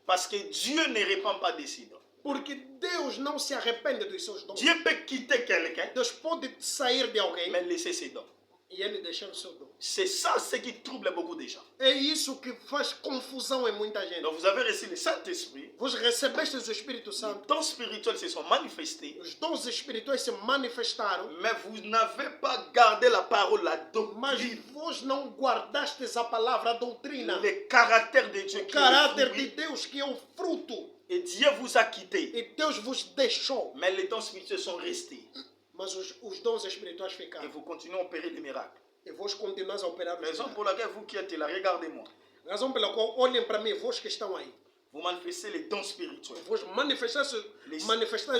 Parce que Dieu ne répand pas des ses dons. Porque Deus não se arrepende dos seus dons. Dieu peut quitter quelqu'un, Deus pode sair de alguém mais laisser ses dons. e ele deixar o seu dom. C'est ça ce qui trouble beaucoup de gens. É isso que faz confusão em muita gente. Donc vous avez reçu le Saint-Esprit. Vos recebestes o Espírito Les Santo. dons spirituels se sont manifestés. Os dons espirituais se manifestaram. Mais vous n'avez pas gardé la parole, la Mas doctrine, vos não guardastes a palavra, a doutrina. le caractère de Dieu O qui est caráter le de fruit. Deus que é o fruto. Et Dieu vous a quitté. E Deus vos deixou. Mais les dons spirituels sont restés. Mas os dons espirituais Et ficaram. vous continuez à opérer des miracles. E vos continuais a operar. Raison pour laquelle vous qui êtes là, regardez-moi. Razão pela qual olhem para mim, vós que estão aí. Vous manifestez les dons spirituels. Vos manifestais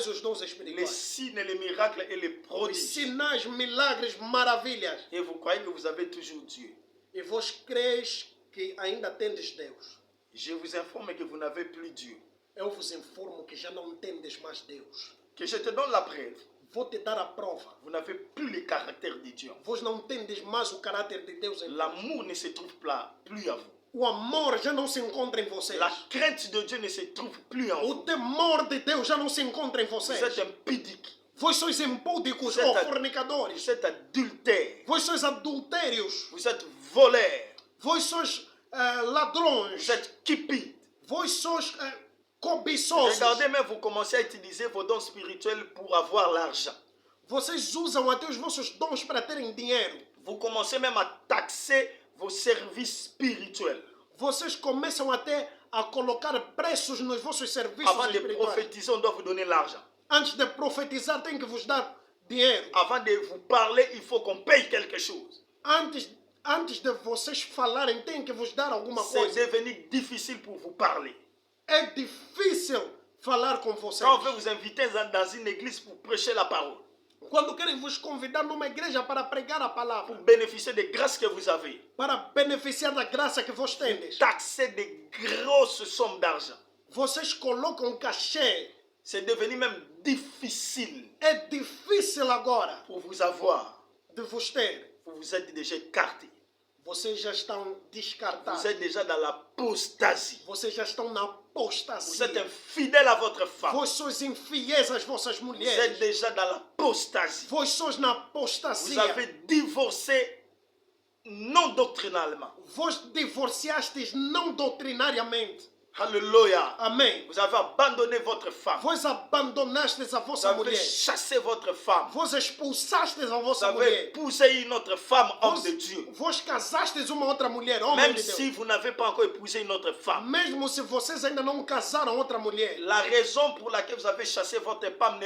os dons Les espirituais. signes, les miracles et les Os prodiges. sinais, milagres, maravilhas. Et vous croyez que vous avez toujours Dieu. E vós creis que ainda tendes Deus. Je vous informe que vous n'avez plus Dieu. Eu vos informo que já não tendes mais Deus. Que je te donne la preuve. Vou te dar a prova. Vous n'avez plus le caractère de Dieu. Vós não tendes mais o caráter de Deus em vós. L'amour ne se trouve plus à vous. O amor já não se encontra em vocês. La crainte de Dieu ne se trouve plus en O vous. temor de Deus já não se encontra em Vous vocês. êtes impudiques. Vós sois impúdicos Vous êtes ou ad- fornicadores. Vous êtes adultères. Vós sois adultérios. Vous êtes voleurs. Vós sois ladrões. Vous êtes cupides. Vós sois cobiçosos. Regardez, même vous commencez à utiliser vos dons spirituels pour avoir l'argent. Vocês usam até os vossos dons para terem dinheiro. Vous commencez même à taxer vos services spirituels. Vocês começam até a colocar preços nos vossos serviços Avant de espirituais. prophétiser, on doit vous donner l'argent. Antes de profetizar, tem que vos dar dinheiro. Avant de vous parler, il faut qu'on paye quelque chose. Antes de vocês falarem, tem que vos dar alguma C'est coisa. devenu difficile pour vous parler. É difícil falar com vocês. Quand on veut vous inviter dans une église pour prêcher la parole, Quando querem vos convidar numa igreja para pregar a pour palavra, bénéficier des grâces que vous avez, para beneficiar da graça que vos tendes, taxer des grosses sommes d'argent. vocês colocam cachê. C'est devenu même difficile É difícil agora pour vous avoir. de vos ter. Vous vous êtes déjà écarté. Vocês já estão descartados. Vous êtes déjà dans l'apostasie. Vocês já estão na Vous êtes apostasia. infidèle à votre femme. Vós sois infiéis às vossas Vous êtes mulheres. déjà dans l'apostasie. Vós sois na Vous apostasia. avez divorcé non doctrinalement. Vós divorciastes não doutrinariamente. Alléluia. Amém. Vous avez abandonné votre femme. Vós abandonastes a Vous vossa avez mulher. chassé votre femme. Vós expulsastes a Vous vossa avez mulher. épousé une autre femme, homme Vós, de Dieu. vós casastes uma outra mulher, homem Même de Deus. si vous n'avez pas encore épousé une autre femme. Mesmo se vocês ainda não casaram outra mulher. La raison pour laquelle vous avez chassé votre femme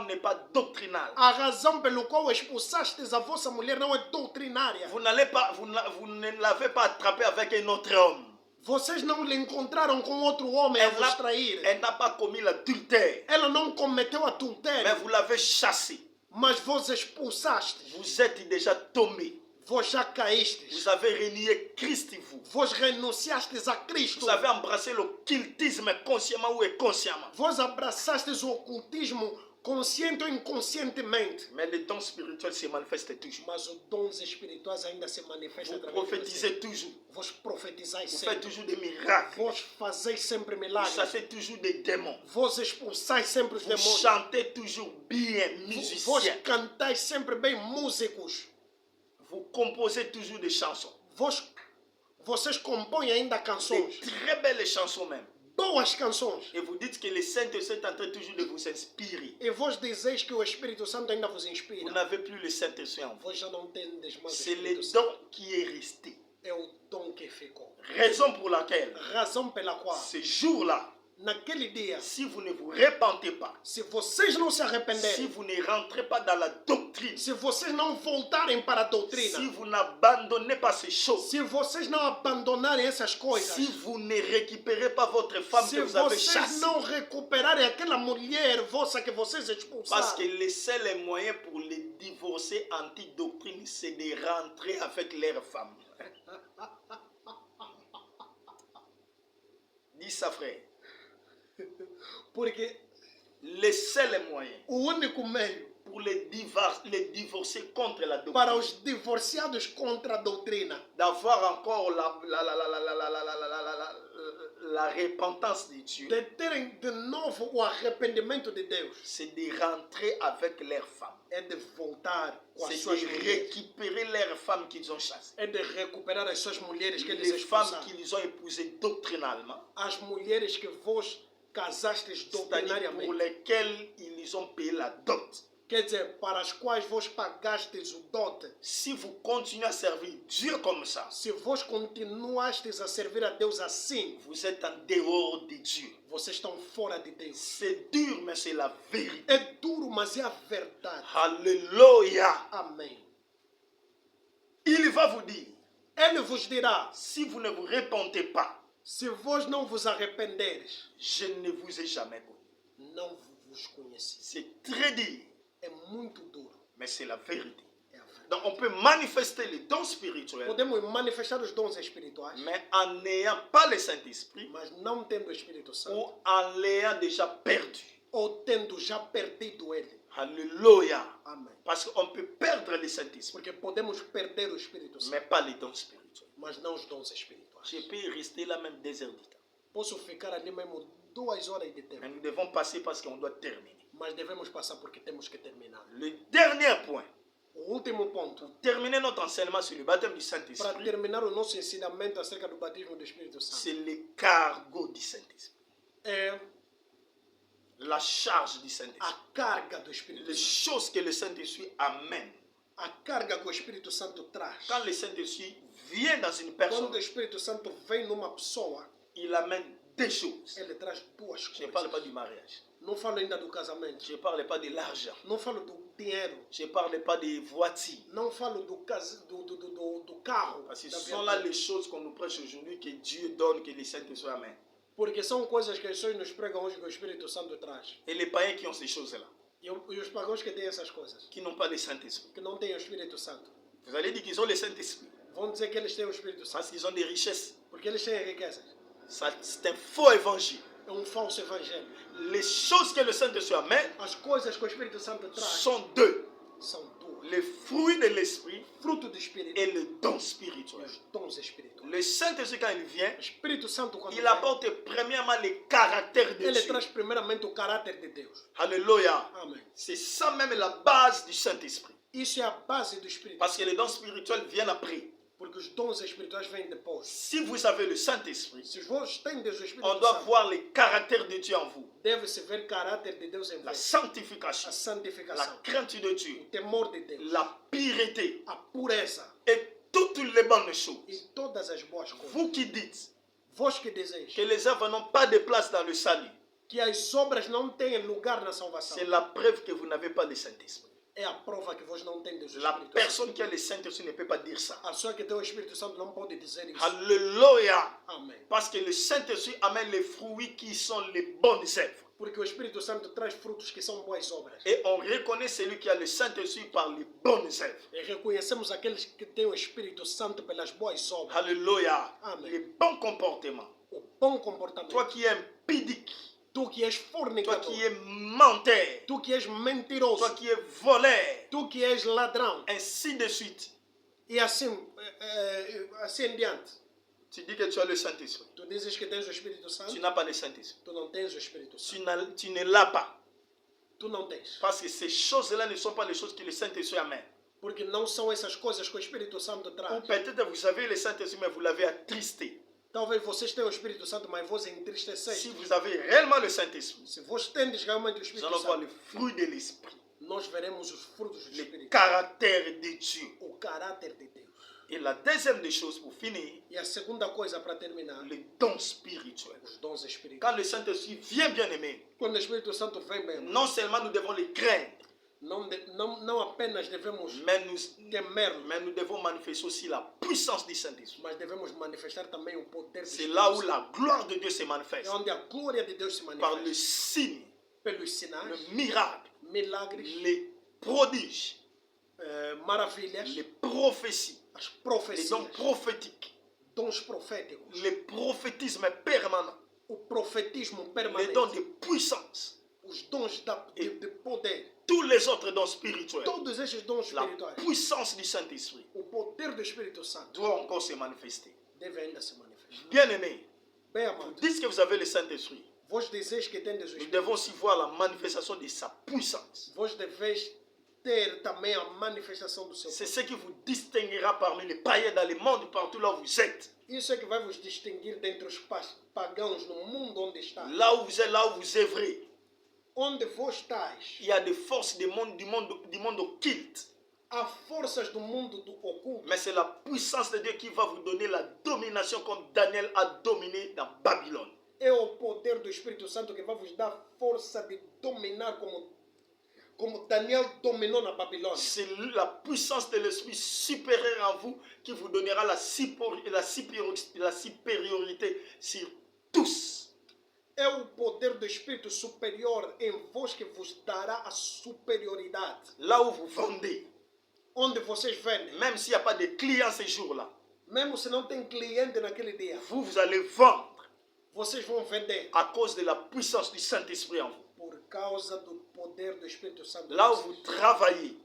n'est pas doctrinale. A razão pelo qual expulsastes a vossa mulher não é doutrinária. Vous ne l'avez pas attrapée avec un autre homme. Vocês não lhe encontraram com outro homem a vos trair. Elle n'a pas commis l'adultère. Ela não cometeu Mais adultério, vous l'avez chassée. mas vos expulsastes. Vous êtes déjà tombé. Vós já caístes. Vous avez renié Christ en vous. Vós renunciastes a Cristo. Vous avez embrassé l'occultisme consciemment ou inconsciemment. Vós abraçastes o ocultismo consciente ou inconscientemente. Mais les dons spirituels se manifestent toujours. Mas os dons espirituais ainda se manifestam Vous através de vocês. prophétisez toujours. Vós profetizais Vous faites sempre. toujours des miracles. Vós fazeis sempre Vous milagres. chassez toujours des démons. Vós expulsais sempre os Vous demônios. chantez toujours bien, Vós musicien. cantais sempre bem músicos. Vous composez toujours des chansons. Vocês compõem ainda Des canções. très belles chansons même. Boas canções. Et vous dites que le Saint-Esprit est en train toujours de vous inspirer. E vós dizeis que o Espírito Santo ainda vos Vous inspira. n'avez plus le Saint-Esprit en vous. Vós já não tendes mais o C'est le Espírito Santo. don qui est resté. É o dom que ficou. Raison pour laquelle, Razão pela qual, ce jour-là, naquele dia, si vous ne vous repentez pas, se vocês não se si arrependerem, vous ne rentrez pas dans la doctrine, se vocês não voltarem para a doutrina, si vous n'abandonnez pas ces choses, se vocês não abandonarem essas coisas, si vous ne récupérez pas votre femme se que vous avez vocês chassée, não recuperarem aquela mulher vossa que vocês parce expulsaram, que le seul moyen pour les divorcer anti-doctrine, c'est de rentrer avec leur femme. Dis ça, frère. porque Le seul moyen o único meio pour les divorcer contre la doctrine, para os divorciados contra a doutrina, d'avoir encore la repentance de Dieu, de terem de novo o arrependimento de Deus, c'est de rentrer avec leurs femmes. é de voltar com as C'est suas de mulheres, récupérer leurs femmes qu'ils ont chassées. é de recuperar as suas mulheres que eles Les femmes expulsaram, qu'ils ont épousées doctrinalement, as mulheres que vos casastes c'est-à-dire pour doutrinariamente, lesquelles ils ont payé la dot. quer dizer, para as quais vos pagastes o dote. Si vous continuez à servir Dieu comme ça, Se vós continuastes a servir a Deus assim, vous êtes en dehors de Dieu. vocês estão fora de Deus. C'est dur, mais c'est la vérité. É duro, mas é a verdade. Alléluia. Amém. Il va vous dire, Ele vos dirá, si vous ne vous repentez pas, Se vós não vos arrependeres, je ne vous ai jamais connu. não vos conheci. C'est très dur, É muito duro. mais c'est la vérité. É a verdade. Donc on peut manifester les dons spirituels, Podemos manifestar os dons espirituais, mais en n'ayant pas le Saint-Esprit mas não tendo o Espírito Santo, ou en l'ayant déjà perdu. ou tendo já perdido ele. Alléluia. Amém. Parce qu'on peut perdre le Saint-Esprit, Porque podemos perder o Espírito Santo, mais pas les dons spirituels. mas não os dons espirituais. Je peux rester là même 2 heures du temps. Posso ficar ali mesmo 2 horas de tempo, Mais nous devons passer parce qu'on doit terminer. mas devemos passar porque temos que terminar. Le dernier point, O último ponto, terminer notre enseignement sur le baptême du para Saint-Esprit, terminar o nosso ensinamento acerca do batismo do Espírito Santo, c'est le cargo du Saint-Esprit. é La charge du a Saint-Esprit. carga do Espírito Les Santo. choses que le Saint-Esprit amène. A carga que o Espírito Santo traz. Quand le Saint-Esprit vient dans une Quando personne, o Espírito Santo vem numa pessoa, il amène deux choses. ele traz duas Je ne parle pas coisas. du mariage. Não falo ainda do casamento. Je ne parle pas de l'argent. Não falo do dinheiro. Je ne parle pas des voitures. Não falo do carro. Parce que da ce sont là viatura. les choses qu'on nous prêche aujourd'hui, que Dieu donne, que le Saint-Esprit amène. Porque são coisas que as pessoas nos pregam hoje que o Espírito Santo traz. Et les païens qui ont ces choses-là, E os pagãos que têm essas coisas, qui n'ont pas le Saint-Esprit, que não têm o Espírito Santo, vous allez dire qu'ils ont le Saint-Esprit vão dizer que eles têm o Espírito Santo. parce qu'ils ont des richesses. Porque eles têm riquezas. Ça, c'est un faux évangile. É um falso evangelho. Les choses que le Saint-Esprit amène As coisas que o Espírito Santo traz sont deux. são duas. Les fruits de l'Esprit Fruto do Espírito et le don e spirituel. os dons espirituais. Le Saint-Esprit, quand il vient, O Espírito Santo, quando il vem, apporte premièrement les caractères de ele Dieu. traz primeiramente o caráter de Deus. Alléluia. Amém. C'est ça même la base du Saint-Esprit. Isso é a base do Espírito Parce que Santo. les dons spirituels viennent après. Porque os dons espirituais vêm depois. Si vous avez le Saint-Esprit, Se vós tendes o Espírito on doit Santo, voir les caractères de Dieu en vous. deve-se ver caráter de Deus em La vós. sanctification, A la santificação, crainte de Dieu, o temor de Deus, la pureté a pureza et toutes les bonnes choses. e todas as boas coisas. Vous qui dites Vós que desejam que les œuvres n'ont pas de place dans le salut, que as obras não têm lugar na salvação, c'est la preuve que vous n'avez pas le Saint-Esprit. é a prova que vós não tendes o La Espírito Santo. personne qui a le Saint-Esprit ne peut pas dire ça. A pessoa que tem o Espírito Santo não pode dizer isso. Alléluia. Amém. Parce que le Saint-Esprit amène les fruits qui sont les bonnes œuvres. Porque o Espírito Santo traz frutos que são boas obras. Et on reconnaît celui qui a le Saint-Esprit par les bonnes œuvres. E reconhecemos aqueles que têm o Espírito Santo pelas boas obras. Alléluia. Amen. Les bons comportements. O bom comportamento. Toi qui es impudique, Tu que és toi fornicador. qui es menteur, Tu que és mentiroso. toi qui es voleur, Tu que és ladrão. ainsi de suite. E assim, assim em diante. Tu dis que tu as le Saint-Esprit. Tu dizes que tens o Espírito Santo. Tu n'as pas le Saint-Esprit. Tu não tens o Espírito Santo. Tu ne l'as pas. Tu não tens. Parce que ces choses-là ne sont pas les choses que le Saint-Esprit amène. Porque não são essas coisas que o Espírito Santo Ou traz. peut-être vous avez le Saint-Esprit, mais vous l'avez attristé. Talvez vocês tenham o Espírito Santo, mas vos Si entristeceis. vous avez réellement le Saint-Esprit, Se vos tendes realmente o nous Espírito allons voir Santo, le fruit de l'Esprit, nós veremos os frutos do le Espírito. caractère de Dieu. O caráter de Deus. Et la deuxième des choses, pour finir, E a segunda coisa para terminar, les dons spirituels. os dons espirituais. Quand le Saint-Esprit vient, bien aimé, Quando o Espírito Santo vem bem, non seulement nous devons les craindre, não apenas devemos mais temer, nous devons manifester aussi la puissance du Saint-Esprit. mas devemos manifestar também o poder do C'est Espírito là où Santo. la gloire de Dieu se É manifeste. onde a glória de Deus se Par le manifesta. signe, Pelos le sinais, miracle, milagres, les prodiges, maravilhas, les prophéties, as les profecias, dons prophétiques, dons proféticos, le prophétisme permanent, o profetismo les permanente, dons de puissance, os dons de poder, tous les autres dons spirituels. todos esses dons La espirituais, puissance du Saint-Esprit o poder do Espírito Santo doit encore se manifester. deve ainda se manifestar. Bien aimé, Bem vous amado, dites que vous avez le Saint-Esprit. vos deseis que tendes o Nous Espírito, devons aussi voir la manifestation de sa puissance. vos deveis ter também a manifestação do seu C'est poder. ce qui vous distinguera parmi les païens dans le monde, partout là où vous êtes. Isso é que vai vos distinguir dentre os pagãos no mundo onde está. Là où vous êtes, là où vous œuvrez. Onde vós estáis, Il y a des forces du monde occulte. há forças do mundo do oculto, Mais c'est la puissance de Dieu qui va vous donner la domination comme Daniel a dominé dans Babylone. é o poder do Espírito Santo que vai vos dar força de dominar como Daniel dominou na Babilônia. C'est la puissance de l'esprit supérieur en vous qui vous donnera la supériorité sur tous. É o poder do Espírito superior em vós que vos dará a superioridade. Là où vous vendez, Onde vocês vendem, même s'il n'y a pas de clients ce jour-là, mesmo se não tem cliente naquele dia, vous allez vendre vocês vão vender à cause de la puissance du Saint-Esprit en vous. por causa do poder do Espírito Santo. Là où vous travaillez,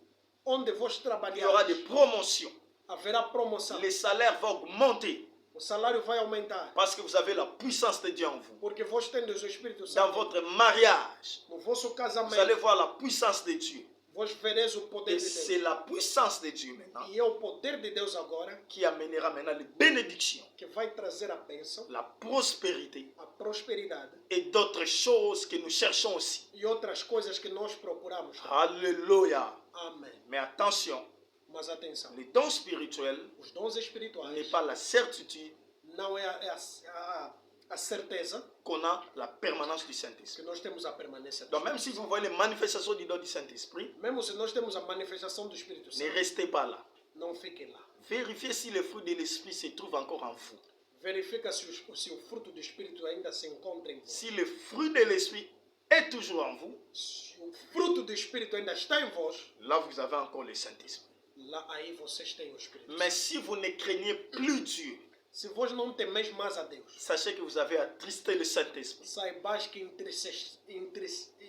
Onde vós il y aura des trabalharem, promotions. haverá promoção. Les salaires vont augmenter O salário vai aumentar. parce que vous avez la puissance de Dieu en vous. Porque vós tendes o Espírito Dans Santo. votre mariage, No vosso vous allez casamento, voir la puissance de Dieu. vós vereis o poder Et de c'est Deus. la puissance de Dieu maintenant E é o poder de Deus agora qui amènera maintenant les bénédictions, que vai trazer a bênção, la prospérité a prosperidade et d'autres choses que nous cherchons aussi. e outras coisas que nós procuramos. Alléluia. Amém. Mais attention, Mas atenção, les dons spirituels os dons n'est espirituais pas la certitude não é a certeza qu'on a la permanence du Saint-Esprit. que nós temos a permanência do Donc même si vous voyez les manifestations du don du Saint-Esprit, Mesmo se nós temos a manifestação do Espírito ne Santo, restez pas là. não fiquem lá. Vérifiez si le fruit de l'Esprit se trouve encore en vous. Verifica se o fruto do Espírito ainda se encontra em vós. Si le fruit de l'Esprit est toujours en vous, Se o fruto do Espírito ainda está em vós, là vous avez encore le Saint-Esprit. lá aí vocês têm o Espírito Mais Santo. si vous ne craignez plus Dieu, Se vós não temeis mais a Deus, sachez que vous avez attristé le Saint-Esprit. saibais que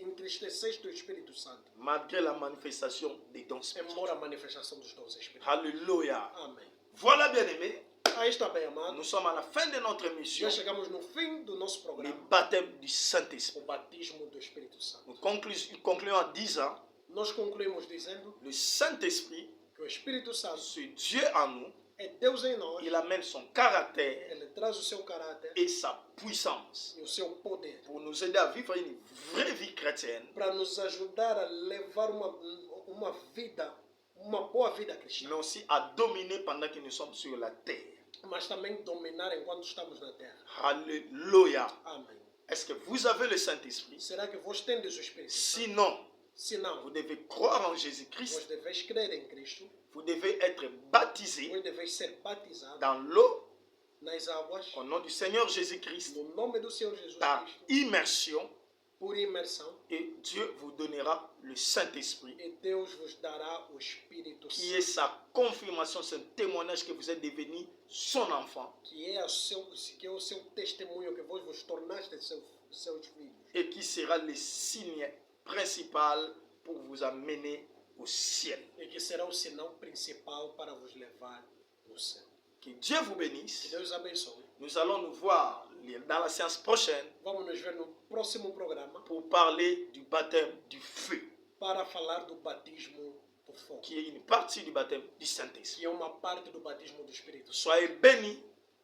entristeceste o Espírito Santo, Malgré la manifestation des dons spirituels. embora a manifestação dos dons espirituais. Alléluia. Amém. Voilà, bien-aimés, Aí está bem, amado. nous sommes à la fin de notre émission, Já chegamos no fim do nosso le programa, baptême du Saint-Esprit. o batismo do Espírito Santo. Nous concluons en disant, Nós concluímos dizendo le Saint-Esprit, que o Espírito Santo c'est Dieu en nous, é Deus em nós, il amène son caractère ele traz o seu caráter et sa puissance e o seu poder pour nous aider à vivre une vraie vie chrétienne, para nos ajudar a levar uma boa vida cristã, mais aussi à dominer pendant que nous sommes sur la terre. mas também dominar enquanto estamos na terra. Alléluia. Amém. Est-ce que vous avez le Saint-Esprit? Será que vós tendes o Espírito Santo? Sinon, Se não, vous devez croire en vós Jésus-Christ. deveis crer em Cristo, Vous devez être baptisé vós deveis ser batizados dans l'eau nas águas, au nom du Seigneur Jésus-Christ no nome do Senhor Jesus par Cristo, immersion por imersão, et Dieu vous donnera le Saint-Esprit e Deus vos dará o Espírito qui est Santo, sa confirmation, c'est un témoignage que vous êtes devenu son enfant que é o seu testemunho, que vós vos tornaste seus filhos, et qui sera le signe principal pour vous amener au ciel. e que será o sinal principal para vos levar no céu. Que Dieu vous Que bénisse. Deus abençoe. Nous allons nous voir dans la séance prochaine Vamos nos ver no próximo programa pour parler du baptême du feu, para falar do batismo do fogo, qui est une partie du baptême du Saint-Esprit. que é uma parte do batismo do Espírito Santo. Soyez bénis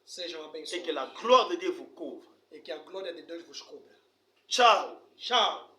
Sejam et que abençoados la gloire de Dieu vous couvre. e que a glória de Deus vos cubra. Ciao. Tchau!